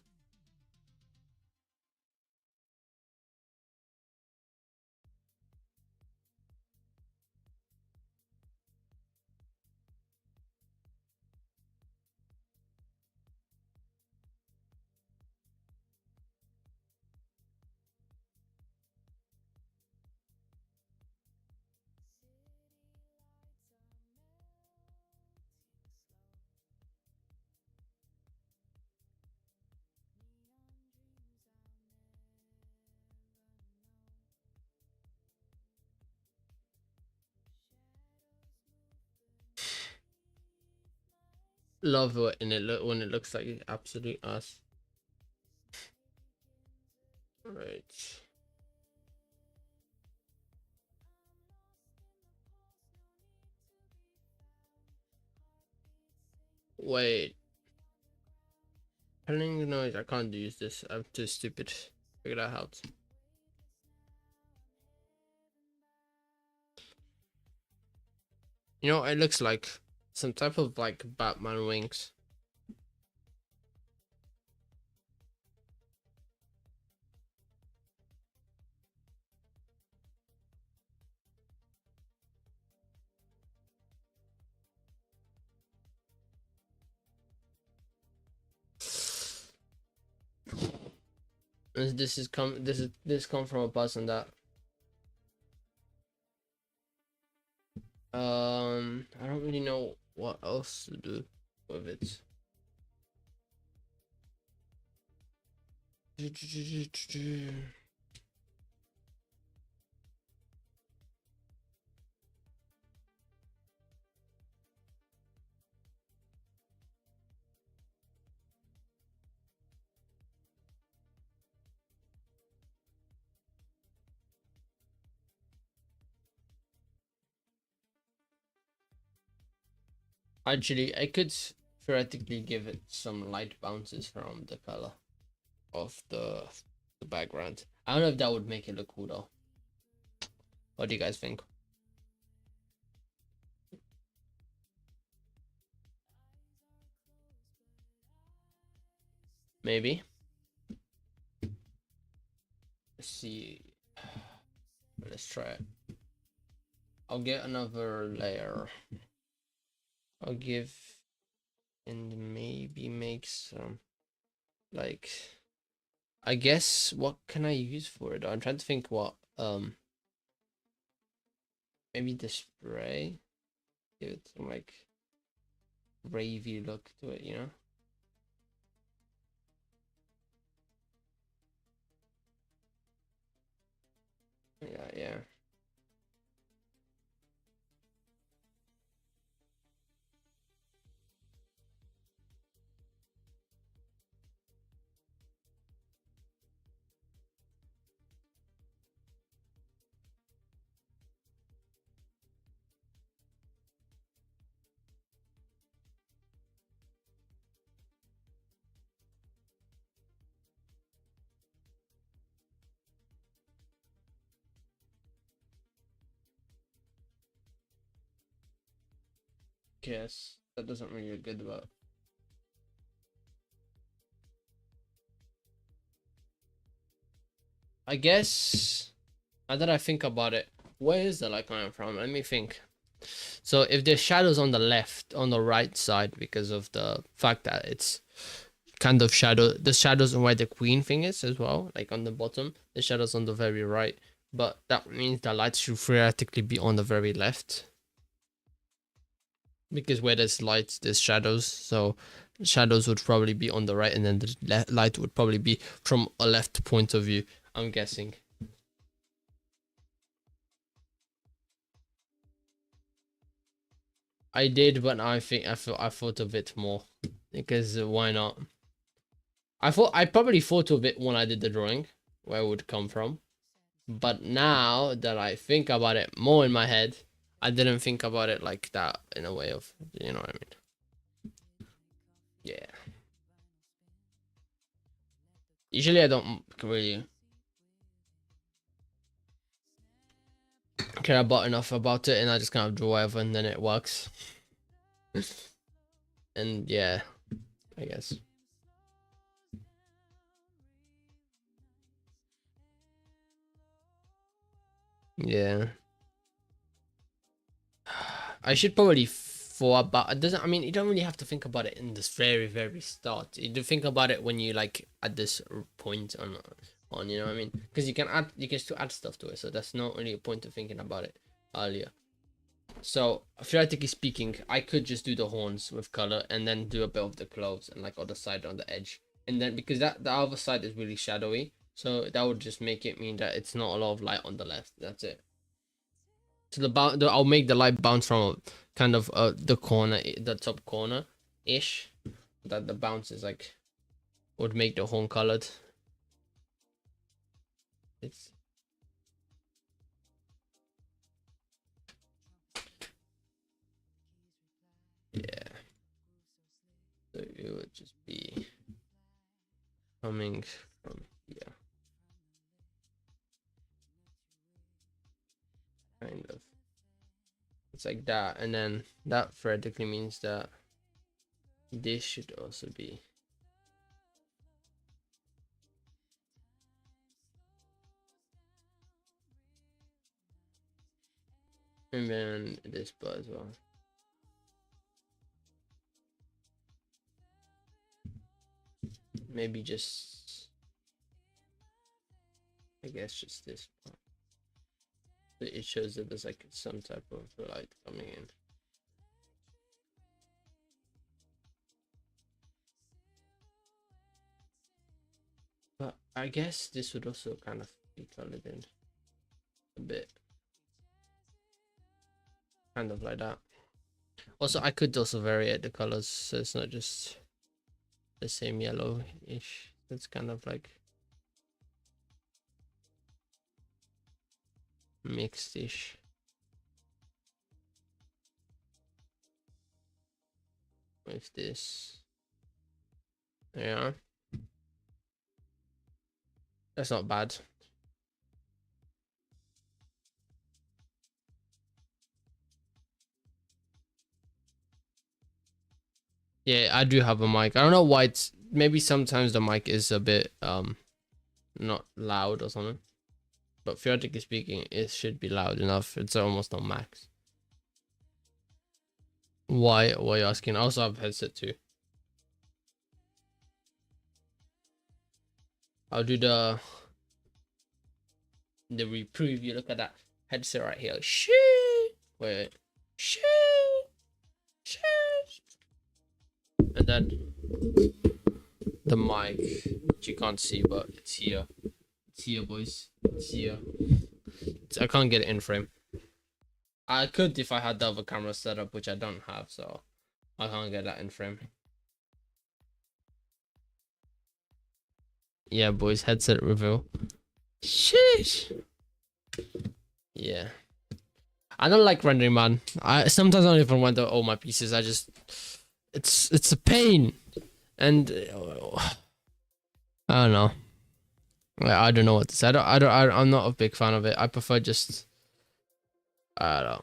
Love it when it looks like absolute ass. Right. Wait. Telling noise. I can't use this. I'm too stupid. Figure that out. You know, it looks like some type of like Batman wings. This come from a person that I don't really know what else to do with it. Actually, I could theoretically give it some light bounces from the color of the background. I don't know if that would make it look cool though. What do you guys think? Maybe. Let's see. Let's try it. I'll get another layer. I'll give and maybe make some like, I guess, what can I use for it? I'm trying to think what maybe the spray. Give it some like ravey look to it, you know? Yeah. Yes, that doesn't really look good, but I guess now that I think about it, where is the light coming from? Let me think. So if there's shadows on the left, on the right side, because of the fact that it's kind of shadow, the shadows on where the queen thing is as well, like on the bottom, the shadows on the very right. But that means the light should theoretically be on the very left. Because where there's lights, there's shadows. So shadows would probably be on the right, and then the light would probably be from a left point of view, I'm guessing. I did, but I think I thought of it more because why not? I probably thought of it when I did the drawing, where it would come from. But now that I think about it more in my head, I didn't think about it like that in a way of, you know what I mean? Yeah. Usually I don't really care about enough about it, and I just kind of draw whatever, and then it works. And yeah, I guess. Yeah. I should probably thought about it. Doesn't, I mean, you don't really have to think about it in this very very start. You do think about it when you like at this point on, you know what I mean? Because you can still add stuff to it, so that's not really a point of thinking about it earlier. So theoretically speaking, I could just do the horns with color and then do a bit of the clothes and like other side on the edge, and then because that the other side is really shadowy, so that would just make it mean that it's not a lot of light on the left. That's it. So I'll make the light bounce from kind of the corner, the top corner ish. That the bounce is like would make the horn colored. It's yeah. So it would just be coming from here, kind of. It's like that, and then that theoretically means that this should also be. And then this part as well. Maybe just, I guess just this part. So it shows that there's like some type of light coming in. But I guess this would also kind of be colored in a bit. Kind of like that. Also, I could also vary the colors so it's not just the same yellow-ish. It's kind of like mixed-ish. With this. Yeah. That's not bad. Yeah, I do have a mic. I don't know why it's maybe sometimes the mic is a bit not loud or something. But theoretically speaking, it should be loud enough. It's almost on max. Why are you asking? I also have a headset too. I'll do the preview. Look at that headset right here. Shit. Wait. Shit. Shit. And then the mic, which you can't see, but it's here. It's here, boys. It's here. I can't get it in frame. I could if I had the other camera set up, which I don't have, so I can't get that in frame. Yeah, boys, headset reveal. Sheesh. Yeah. I don't like rendering, man. I sometimes I don't even render all my pieces. I just it's a pain, and I don't know. I don't know what to say. I'm not a big fan of it. I prefer just I don't know.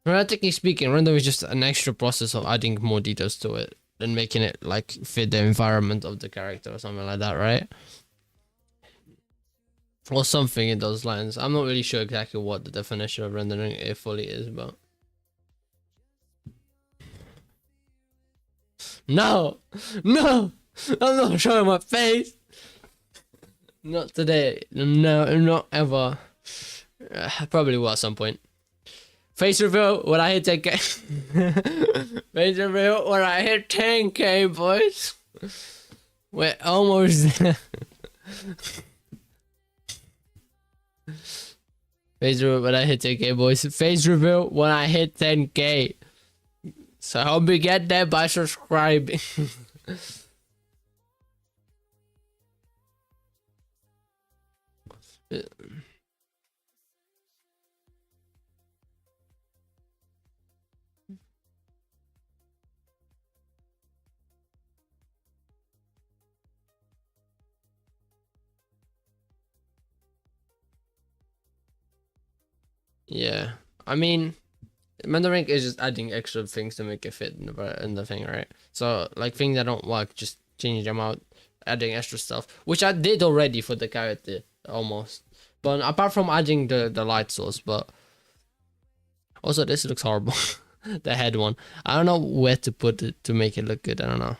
Practically speaking, render is just an extra process of adding more details to it. and making it like fit the environment of the character or something like that, right? Or something in those lines. I'm not really sure exactly what the definition of rendering it fully is, but no, no, I'm not showing my face. Not today. No, not ever. Probably will at some point. Face reveal when I hit 10k. Face reveal when I hit 10k, boys. We're almost there. Face reveal when I hit 10k, boys. Face reveal when I hit 10k. So help me get there by subscribing. Yeah, I mean, rendering is just adding extra things to make it fit in the thing, right? So like things that don't work, just change them out, adding extra stuff, which I did already for the character almost. But apart from adding the light source, but also this looks horrible. The head one, I don't know where to put it to make it look good. I don't know.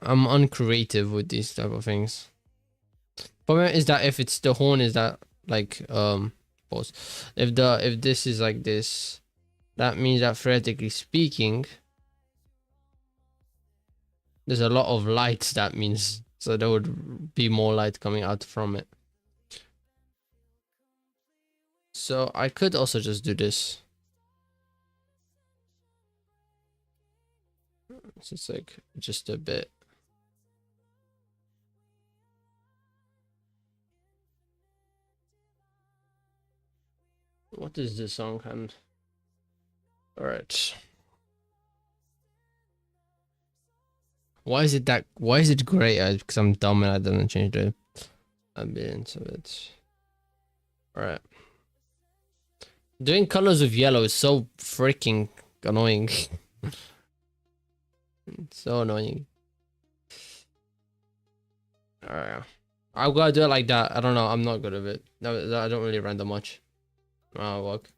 I'm uncreative with these type of things. Problem is that if it's the horn, is that like pause. If this is like this, that means that theoretically speaking, there's a lot of light. That means so there would be more light coming out from it. So I could also just do this. So it's like just a bit. What is this song? And all right. Why is it that? Why is it gray? Because I'm dumb and I didn't change the ambience of it. All right. Doing colors with yellow is so freaking annoying. So annoying. All right. I'm gonna do it like that. I don't know. I'm not good at it. No, I don't really render much. Oh, look.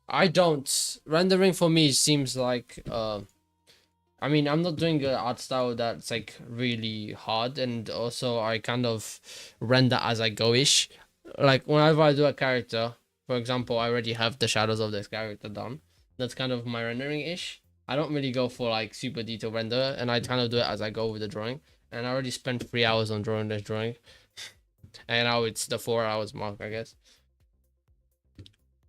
I don't. Rendering for me seems like I mean, I'm not doing an art style that's like really hard, and also I kind of render as I go ish. Like whenever I do a character, for example, I already have the shadows of this character done. That's kind of my rendering ish. I don't really go for like super detailed render, and I kind of do it as I go with the drawing. And I already spent 3 hours on drawing this drawing, and now it's the 4 hours mark, I guess.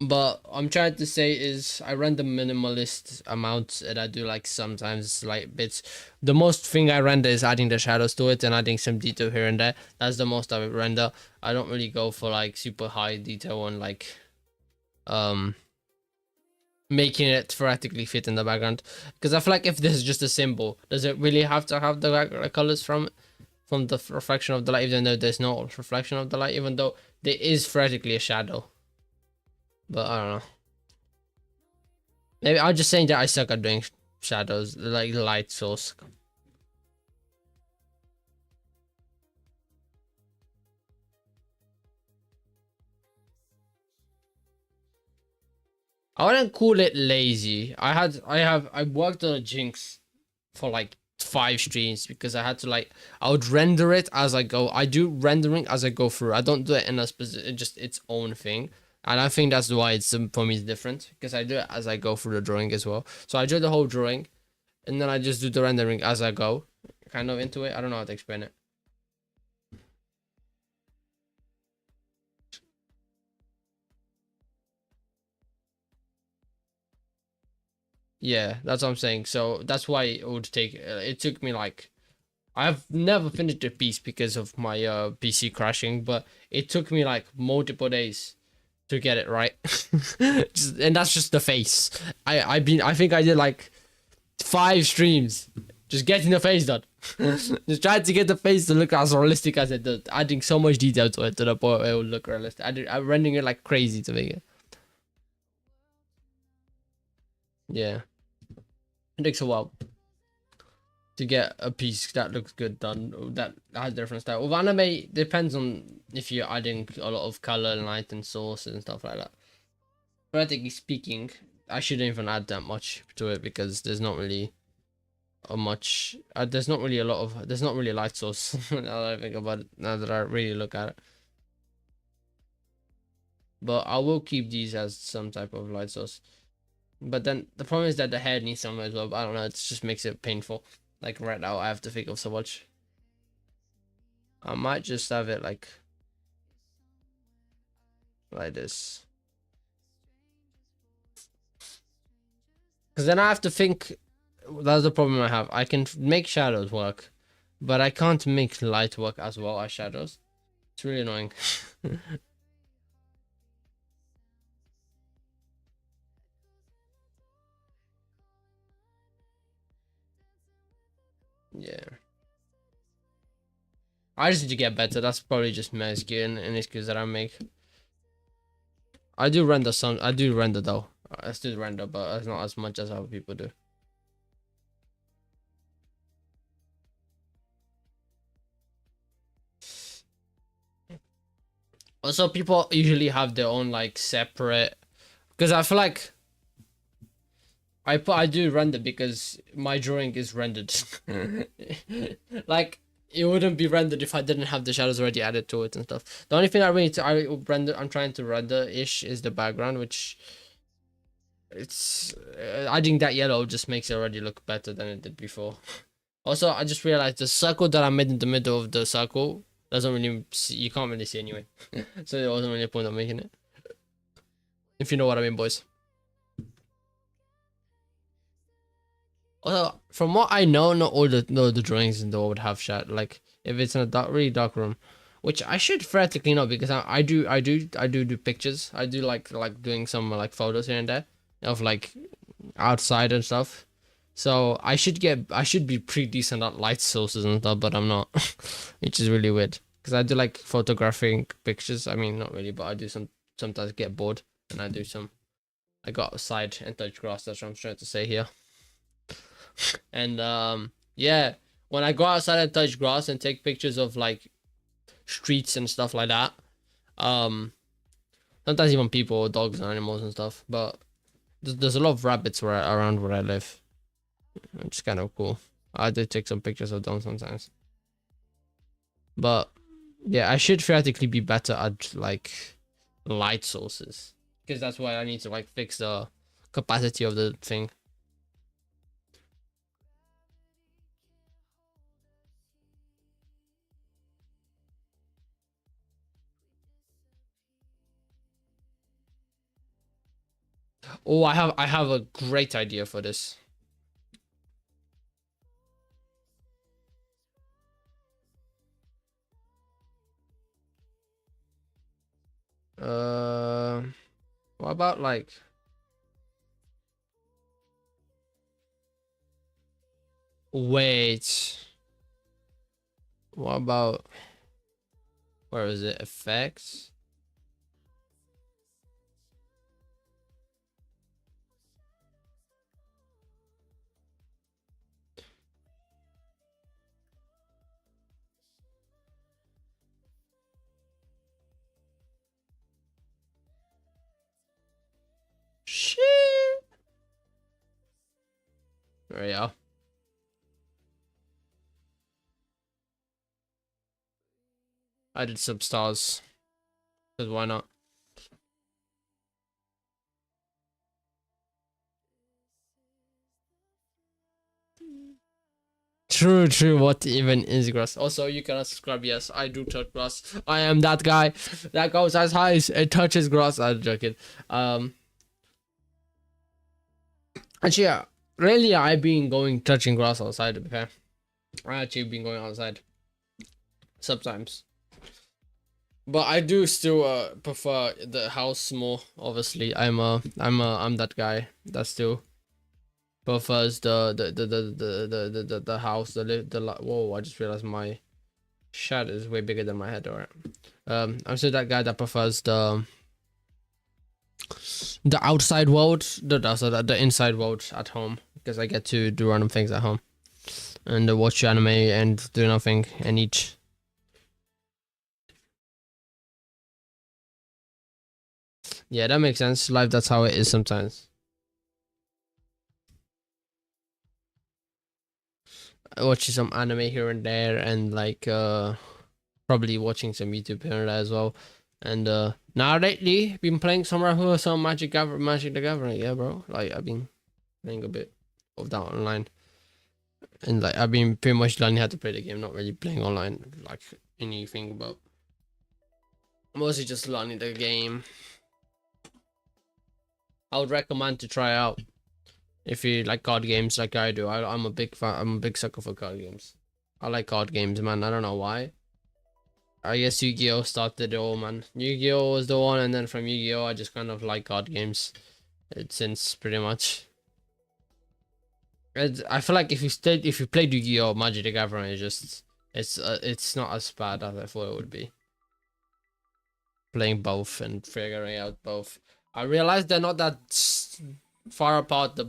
But I'm trying to say is I render minimalist amounts, and I do like sometimes slight bits. The most thing I render is adding the shadows to it and adding some detail here and there. That's the most I render. I don't really go for like super high detail on like making it theoretically fit in the background, because I feel like if this is just a symbol, does it really have to have the colors from the reflection of the light, even though there's no reflection of the light, even though there is theoretically a shadow? But I don't know. Maybe I'm just saying that I suck at doing shadows, like light source. I wouldn't call it lazy. I worked on a Jinx for like 5 streams because I had to like I would render it as I go. I do rendering as I go through. I don't do it in a specific, just its own thing. And I think that's why it's for me it's different, because I do it as I go through the drawing as well. So I do the whole drawing, and then I just do the rendering as I go, kind of into it. I don't know how to explain it. Yeah, that's what I'm saying. So that's why it would take. It took me like I've never finished a piece because of my PC crashing, but it took me like multiple days to get it right. And that's just the face. I think I did like 5 streams. Just getting the face done. Just trying to get the face to look as realistic as it does. Adding so much detail to it to the point where it will look realistic. I'm rendering it like crazy to make it. Yeah. It takes a while to get a piece that looks good done, that has different style. With anime, depends on if you're adding a lot of color and light and source and stuff like that. Practically speaking, I shouldn't even add that much to it because there's not really a much there's not really a lot of there's not really a light source. Now that I think about it, now that I really look at it, but I will keep these as some type of light source. But then the problem is that the hair needs some as well, but I don't know, it just makes it painful. Like right now I have to think of so much. I might just have it like this, because then I have to think. That's the problem I have. I can make shadows work, but I can't make light work as well as shadows. It's really annoying. Yeah. I just need to get better. That's probably just my skill and skills that I make. I do render some. I do render though. I still render, but it's not as much as other people do. Also, people usually have their own like separate. Because I feel like I do render because my drawing is rendered. Like it wouldn't be rendered if I didn't have the shadows already added to it and stuff. The only thing I'm trying to render ish is the background, which it's adding that yellow just makes it already look better than it did before. Also, I just realized the circle that I made in the middle of the circle doesn't really see, you can't really see anyway. So there wasn't really a point of making it. If you know what I mean, boys. Also, from what I know, not all the drawings in the world have shot. Like if it's in a dark, really dark room, which I should theoretically know because I do pictures. I do like doing some like photos here and there of like outside and stuff. So I should be pretty decent at light sources and stuff, but I'm not, which is really weird because I do like photographing pictures. I mean, not really, but I do sometimes get bored and I do some. I go outside and touch grass. That's what I'm trying to say here. And yeah, when I go outside and touch grass and take pictures of like streets and stuff like that, sometimes even people, or dogs and animals and stuff, but there's a lot of rabbits around where I live, which is kind of cool. I do take some pictures of them sometimes, but yeah, I should theoretically be better at like light sources because that's why I need to like fix the capacity of the thing. Oh, I have a great idea for this. What about like wait. What about where is it? Effects? Shit. There we go. I did some stars. Because why not? True, true. What even is grass? Also, you cannot subscribe. Yes, I do touch grass. I am that guy that goes as high as it touches grass. I'm joking. Actually, yeah, really, I've been going touching grass outside. To be fair, I actually been going outside sometimes. But I do still prefer the house more. Obviously, I'm that guy that still prefers the house, whoa, I just realized my shadow is way bigger than my head. All right. I'm still that guy that prefers the outside world, the inside world at home, because I get to do random things at home and watch anime and do nothing and eat. Yeah, that makes sense. Life, that's how it is sometimes. Watching some anime here and there, and like probably watching some YouTube here and there as well. And now lately been playing some Magic the Gathering. Yeah, bro. Like I've been playing a bit of that online, and like I've been pretty much learning how to play the game, not really playing online like anything, but mostly just learning the game. I would recommend to try out if you like card games like I do. I'm a big fan. I'm a big sucker for card games. I like card games, man. I don't know why. I guess Yu-Gi-Oh started it all, man. Yu-Gi-Oh was the one, and then from Yu-Gi-Oh I just kind of like card games. Since pretty much. I feel like if you played Yu-Gi-Oh, Magic the Gathering is just it's not as bad as I thought it would be. Playing both and figuring out both. I realized they're not that far apart. The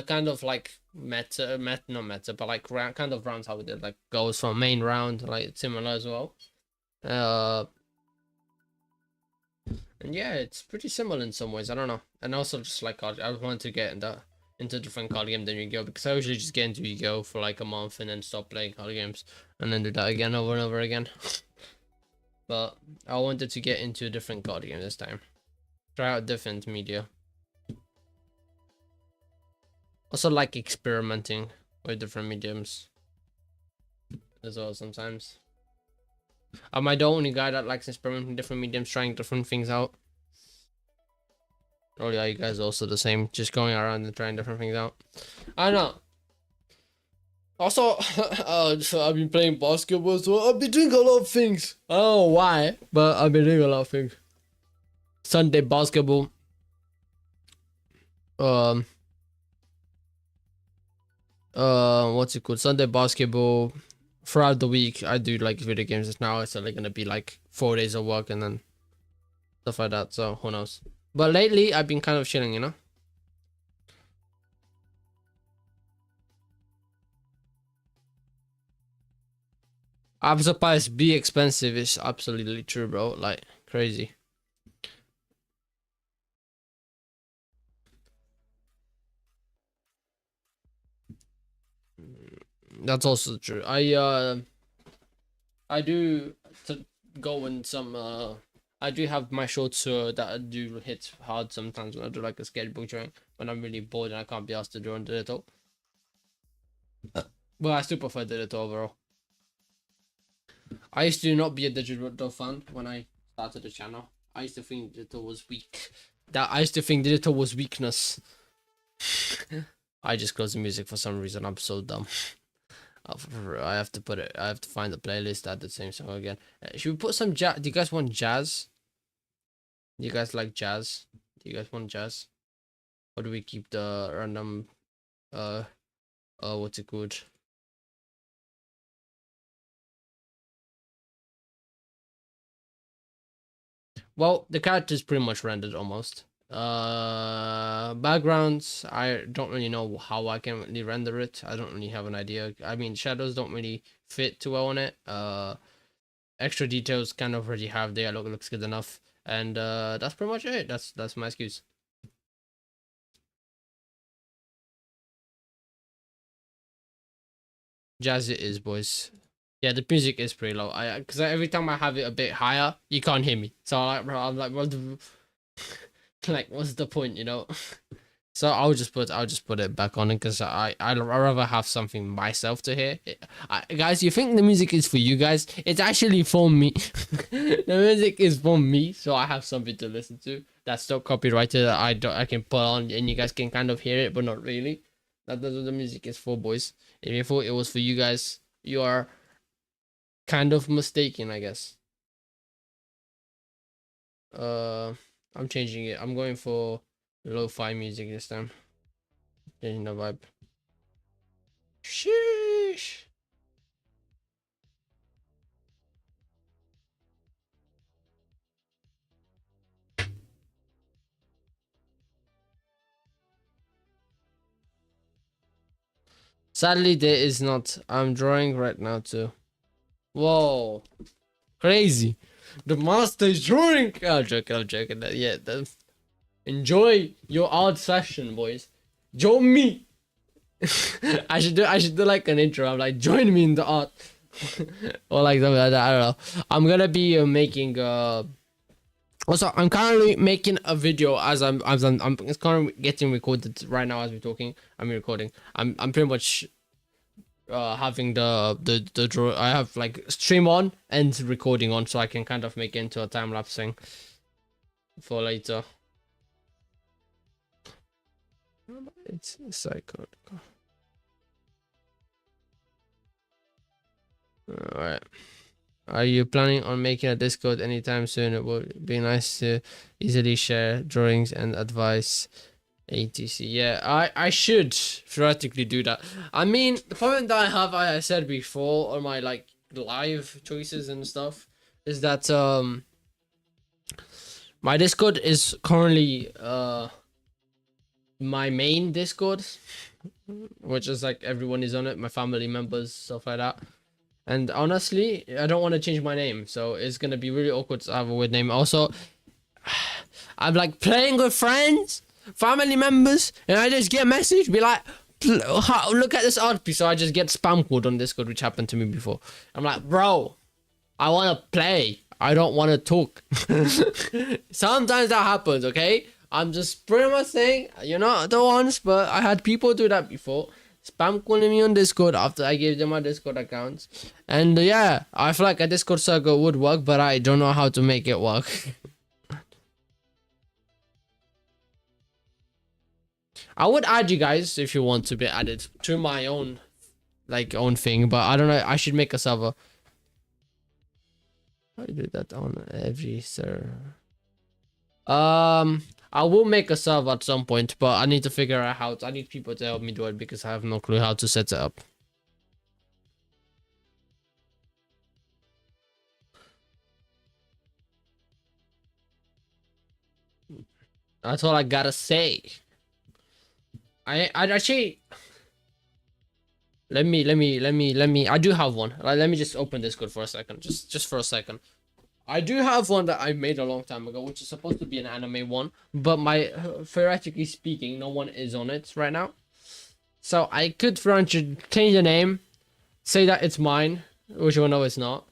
kind of like not meta, but like kind of rounds how we did, like goes from main round, like similar as well. And yeah, it's pretty similar in some ways. I don't know. And also just like I want to get into different card game than Yu-Gi-Oh, because I usually just get into Yu-Gi-Oh for like a month and then stop playing card games and then do that again over and over again. But I wanted to get into a different card game this time. Try out different media. Also like experimenting with different mediums as well sometimes. Am I the only guy that likes experimenting different mediums, trying different things out? Or are you guys also the same, just going around and trying different things out? I don't know. Also, so I've been playing basketball, so I've been doing a lot of things. I don't know why, but I've been doing a lot of things. Sunday basketball. Um. What's it called? Sunday basketball. Throughout the week, I do like video games. Now it's only gonna be like 4 days of work and then stuff like that. So who knows? But lately, I've been kind of chilling, you know. I'm surprised be expensive is absolutely true, bro. Like crazy. That's also true. I do to go in some I do have my shorts that I do hit hard sometimes when I do like a sketchbook drawing when I'm really bored and I can't be asked to draw on digital. But I still prefer digital overall. I used to not be a digital fan when I started the channel. I used to think digital was weak. I used to think digital was weakness. I just closed the music for some reason. I'm so dumb. I have to put it. I have to find the playlist at the same song again. Should we put some jazz? Do you guys want jazz? Do you guys like jazz? Do you guys want jazz? Or do we keep the random? Uh, what's it called? Well, the character's pretty much rendered almost. Backgrounds, I don't really know how I can really render it. I don't really have an idea. I mean, shadows don't really fit too well on it. Extra details kind of already have there. Looks good enough, and that's pretty much it. That's my excuse. Jazz it is, boys. Yeah, the music is pretty low. Because every time I have it a bit higher, you can't hear me. So I'm like, what the, like, what's the point, you know? So I'll just put it back on it because I'd rather have something myself to hear. Guys, you think the music is for you guys? It's actually for me. The music is for me, so I have something to listen to. That's not copyrighted. I can put on and you guys can kind of hear it, but not really. That's what the music is for, boys. If you thought it was for you guys, you are kind of mistaken, I guess. Uh, I'm changing it. I'm going for Lo-fi music this time. Changing the vibe. Sheesh. Sadly, there is not. I'm drawing right now too. Whoa. Crazy. The master is drawing. I'm joking, I'm joking. Yeah, enjoy your art session, boys. Join me. I should do like an intro. I'm like, join me in the art. Or like something like that. I don't know. I'm gonna be making also I'm currently making a video I'm it's currently getting recorded right now as we're talking. I'm recording. I'm pretty much having the draw. I have like stream on and recording on, so I can kind of make it into a time lapse thing for later. It's psycho. All right. Are you planning on making a Discord anytime soon? It would be nice to easily share drawings and advice. ATC. Yeah, I should theoretically do that. I mean, the problem that I have, I said before on my like live choices and stuff, is that my Discord is currently my main Discord, which is like everyone is on it, my family members, stuff like that. And honestly, I don't want to change my name, so it's gonna be really awkward to have a weird name. Also, I'm like playing with friends, family members, and I just get a message, be like, look at this art piece. So I just get spam called on Discord, which happened to me before. I'm like, bro, I want to play. I don't want to talk. Sometimes that happens, okay? I'm just pretty much saying, you're not the ones, but I had people do that before. Spam calling me on Discord after I gave them my Discord accounts. And yeah, I feel like a Discord circle would work, but I don't know how to make it work. I would add you guys if you want to be added to my own own thing, but I don't know. I should make a server. I do that on every server. I will make a server at some point, but I need to figure out how. I need people to help me do it because I have no clue how to set it up. That's all I gotta say. I actually let me. I do have one. Let me just open Discord for a second. Just for a second. I do have one that I made a long time ago, which is supposed to be an anime one, but theoretically speaking, no one is on it right now. So I could theoretically change the name, say that it's mine, which you know it's not.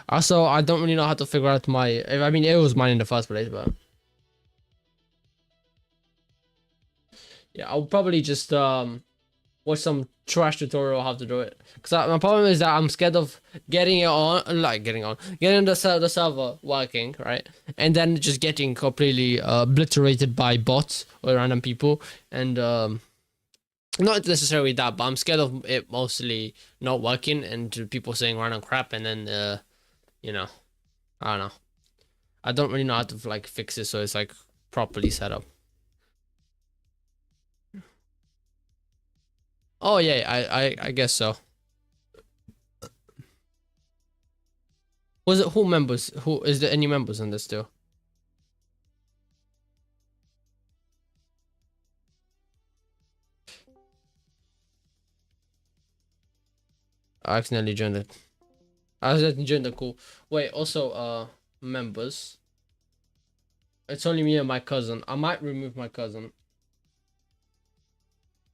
Also, I don't really know how to figure out I mean, it was mine in the first place, but yeah, I'll probably just watch some trash tutorial how to do it. Cause my problem is that I'm scared of getting the server working, right, and then just getting completely obliterated by bots or random people, and not necessarily that, but I'm scared of it mostly not working and people saying random crap, and then you know, I don't know. I don't really know how to like fix it so it's like properly set up. Oh yeah, I guess so. Was it who members? Who is there any members on this too? I accidentally joined it. I accidentally joined the call. Wait, also members. It's only me and my cousin. I might remove my cousin.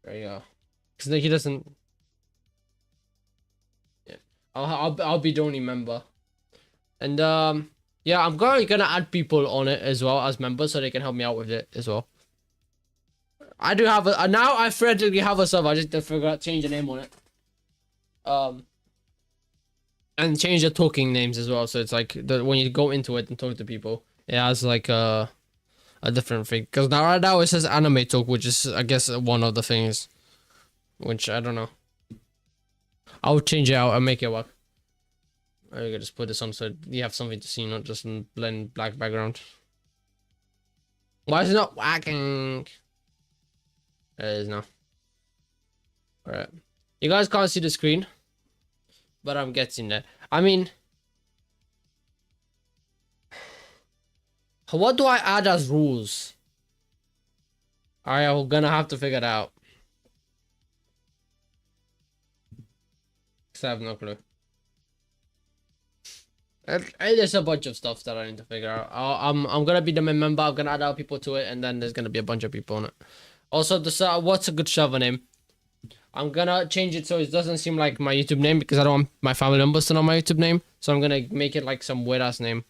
There you go. Cause he doesn't. Yeah, I'll be the only member. And yeah, I'm gonna add people on it as well as members so they can help me out with it as well. I do have a now. I theoretically have a server. I just have to figure out change the name on it. And change the talking names as well. So it's like when you go into it and talk to people, it has like a different thing. Because now right now it says anime talk, which is I guess one of the things, which I don't know. I'll change it out and make it work. I can just put this on so you have something to see, not just in black background. Why is it not working? It is now. Alright. You guys can't see the screen, but I'm getting there. I mean, what do I add as rules? Alright, I'm gonna have to figure it out. Because I have no clue. There's a bunch of stuff that I need to figure out. I'm gonna be the main member. I'm gonna add other people to it, and then there's gonna be a bunch of people on it. Also, what's a good server name? I'm gonna change it so it doesn't seem like my YouTube name because I don't want my family members to know my YouTube name. So I'm gonna make it like some weird ass name.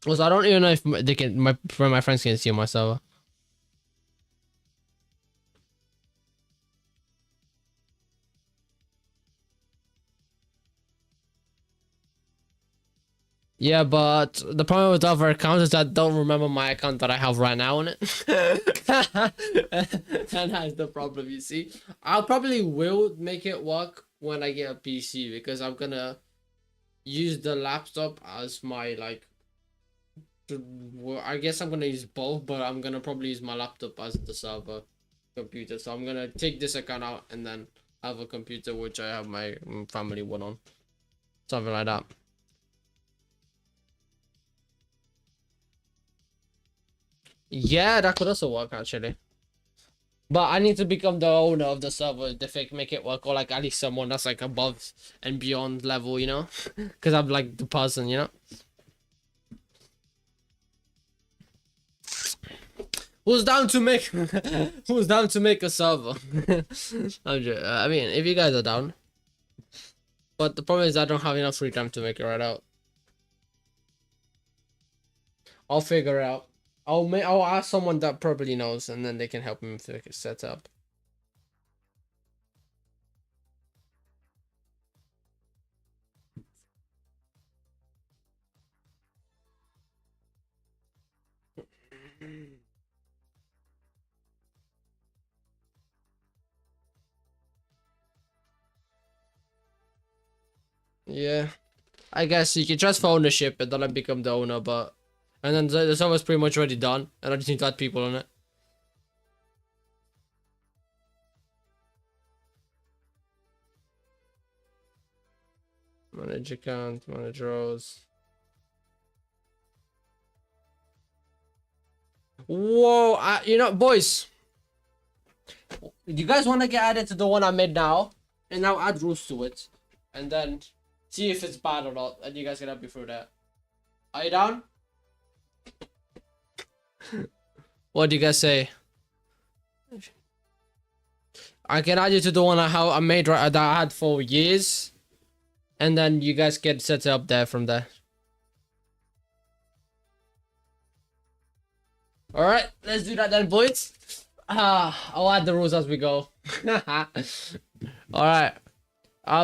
Also, I don't even know if they can. My friends can see my server. Yeah, but the problem with other accounts is that I don't remember my account that I have right now on it. And that's the problem, you see. I probably will make it work when I get a PC because I'm gonna use the laptop as my like. Well, I guess I'm gonna use both, but I'm gonna probably use my laptop as the server computer. So I'm gonna take this account out and then have a computer which I have my family one on, something like that. Yeah, that could also work actually. But I need to become the owner of the server to make it work, or like at least someone that's like above and beyond level, you know? Because I'm like the person, you know? Who's down to make who's down to make a server? I mean, if you guys are down. But the problem is I don't have enough free time to make it right out. I'll figure it out. I'll ask someone that probably knows, and then they can help me figure set up. Yeah, I guess you can transfer ownership and then I become the owner, but and then the server's pretty much already done, and I just need to add people on it. Manage account, manage rows. Whoa, you know, boys, do you guys want to get added to the one I made now? And now add rules to it, and then see if it's bad or not, and you guys can help me through that. Are you down? What do you guys say? I can add you to the one I made that I had for years, and then you guys get set up there from there. All right, let's do that then, boys. I'll add the rules as we go. All right.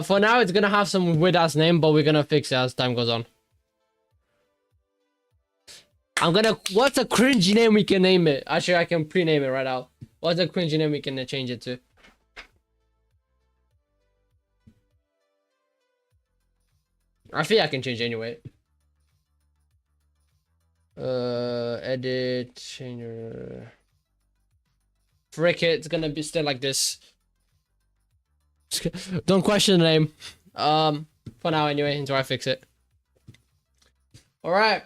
For now, it's gonna have some weird ass name, but we're gonna fix it as time goes on. What's a cringy name we can name it? Actually, I can pre-name it right now. What's a cringy name we can change it to? I think I can change it anyway. Edit, change. Frick it, it's gonna be still like this. Don't question the name. For now anyway, until I fix it. Alright.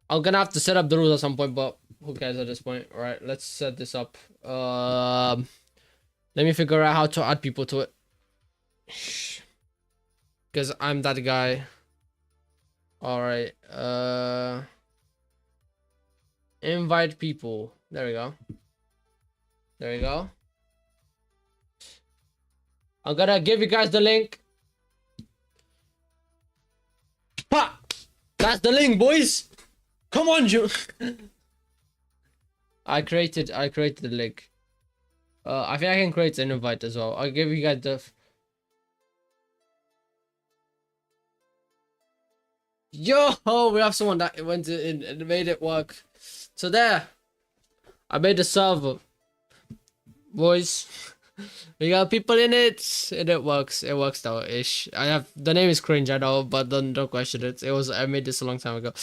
I'm gonna have to set up the rules at some point, but who cares at this point? Alright, let's set this up. Let me figure out how to add people to it. Because I'm that guy. Alright, invite people. There we go. There we go. I'm gonna give you guys the link. Ha! That's the link, boys. Come on, you. I created the link. I think I can create an invite as well. I'll give you guys the. Yo, we have someone that went in and made it work. So there, I made a server, boys. We got people in it, and it works. It works though ish. I have the name is cringe, I know, but don't question it. It was I made this a long time ago.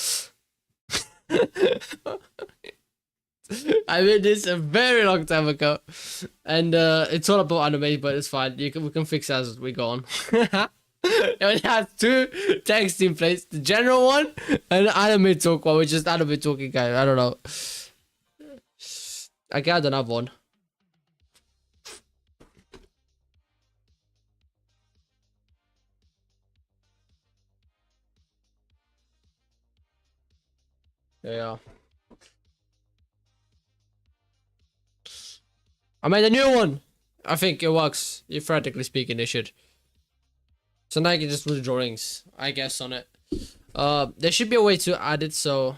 I made this a very long time ago, and it's all about anime, but it's fine. We can fix it as we go on. It only has two text templates: the general one and the anime talk one, which is the anime talking guy. I don't know. I got another one. Yeah. I made a new one. I think it works. Theoretically speaking, it should. So now I can just do drawings, I guess, on it. There should be a way to add it so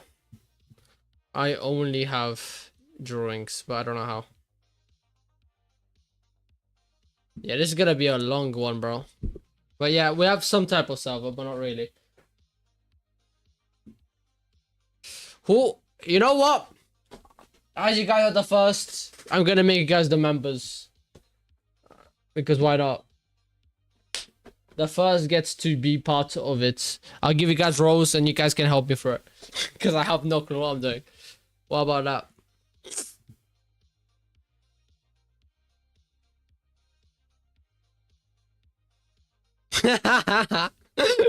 I only have drawings, but I don't know how. Yeah, this is gonna be a long one, bro. But yeah, we have some type of server, but not really. Who? You know what? As you guys are the first, I'm gonna make you guys the members. Because why not? The first gets to be part of it. I'll give you guys roles and you guys can help me for it. Because I have no clue what I'm doing. What about that?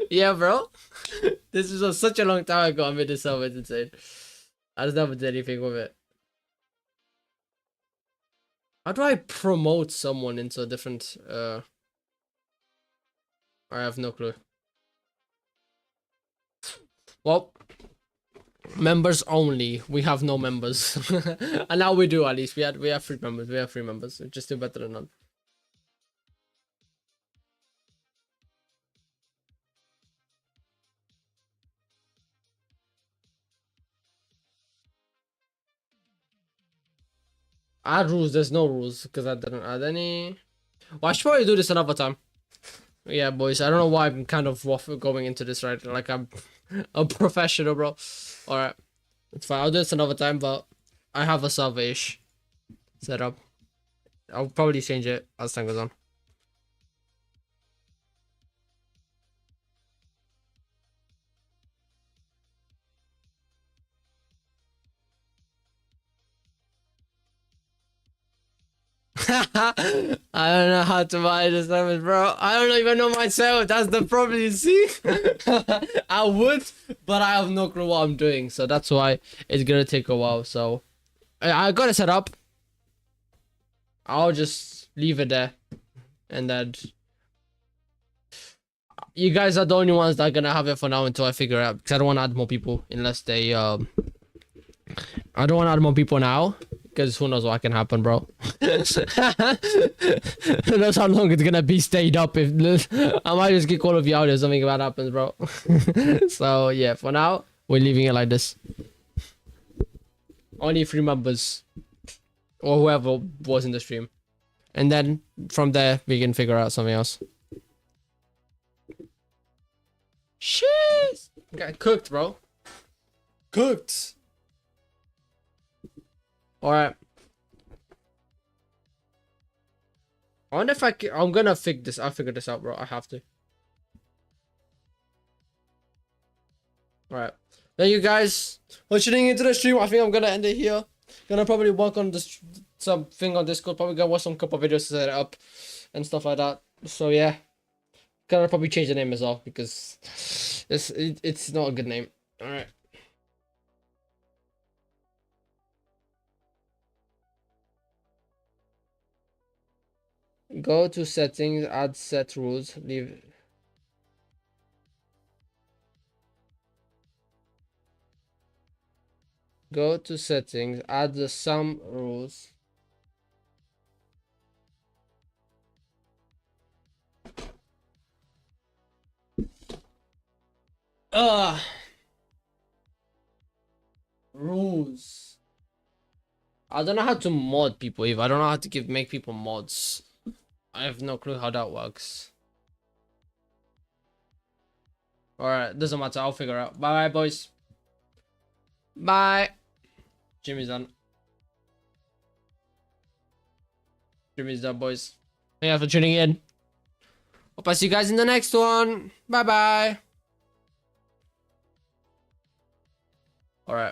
Yeah, bro. This was such a long time ago. I made this up. It's insane. I just never did anything with it. How do I promote someone into a different I have no clue. Well, members only. We have no members. And now we do at least. We have 3 members. We have 3 members. We're just still better than none. Add rules. There's no rules because I didn't add any. Well, I should probably do this another time. Yeah, boys. I don't know why I'm kind of going into this right. Like I'm a professional, bro. All right, it's fine. I'll do this another time, but I have a server-ish set up. I'll probably change it as time goes on. I don't know how to manage the servers, bro. I don't even know myself. That's the problem, you see. I would, but I have no clue what I'm doing, so that's why it's gonna take a while. So I got it set up. I'll just leave it there, and then you guys are the only ones that are gonna have it for now until I figure it out. Because I don't want to add more people unless they I don't want to add more people now. Because who knows what can happen, bro. Who knows how long it's gonna be stayed up if I might just kick all of you out if something bad happens, bro. So yeah, for now, we're leaving it like this. Only 3 members. Or whoever was in the stream. And then from there we can figure out something else. Shit! Got cooked, bro. Cooked. Alright. I wonder if I'm gonna figure this. I'll figure this out, bro. I have to. Alright. Thank you guys for tuning into the stream. I think I'm gonna end it here. Gonna probably work on this something on Discord. Probably gonna watch some couple videos to set it up and stuff like that. So yeah. Gonna probably change the name as well because it's not a good name. Alright. Go to settings, add set rules, leave. Go to settings, add the sum rules. Rules. I don't know how to mod people either. I don't know how to make people mods. I have no clue how that works. Alright, doesn't matter. I'll figure out. Bye bye, boys. Bye. Jimmy's done. Jimmy's done, boys. Thank you guys for tuning in. Hope I see you guys in the next one. Bye bye. All right.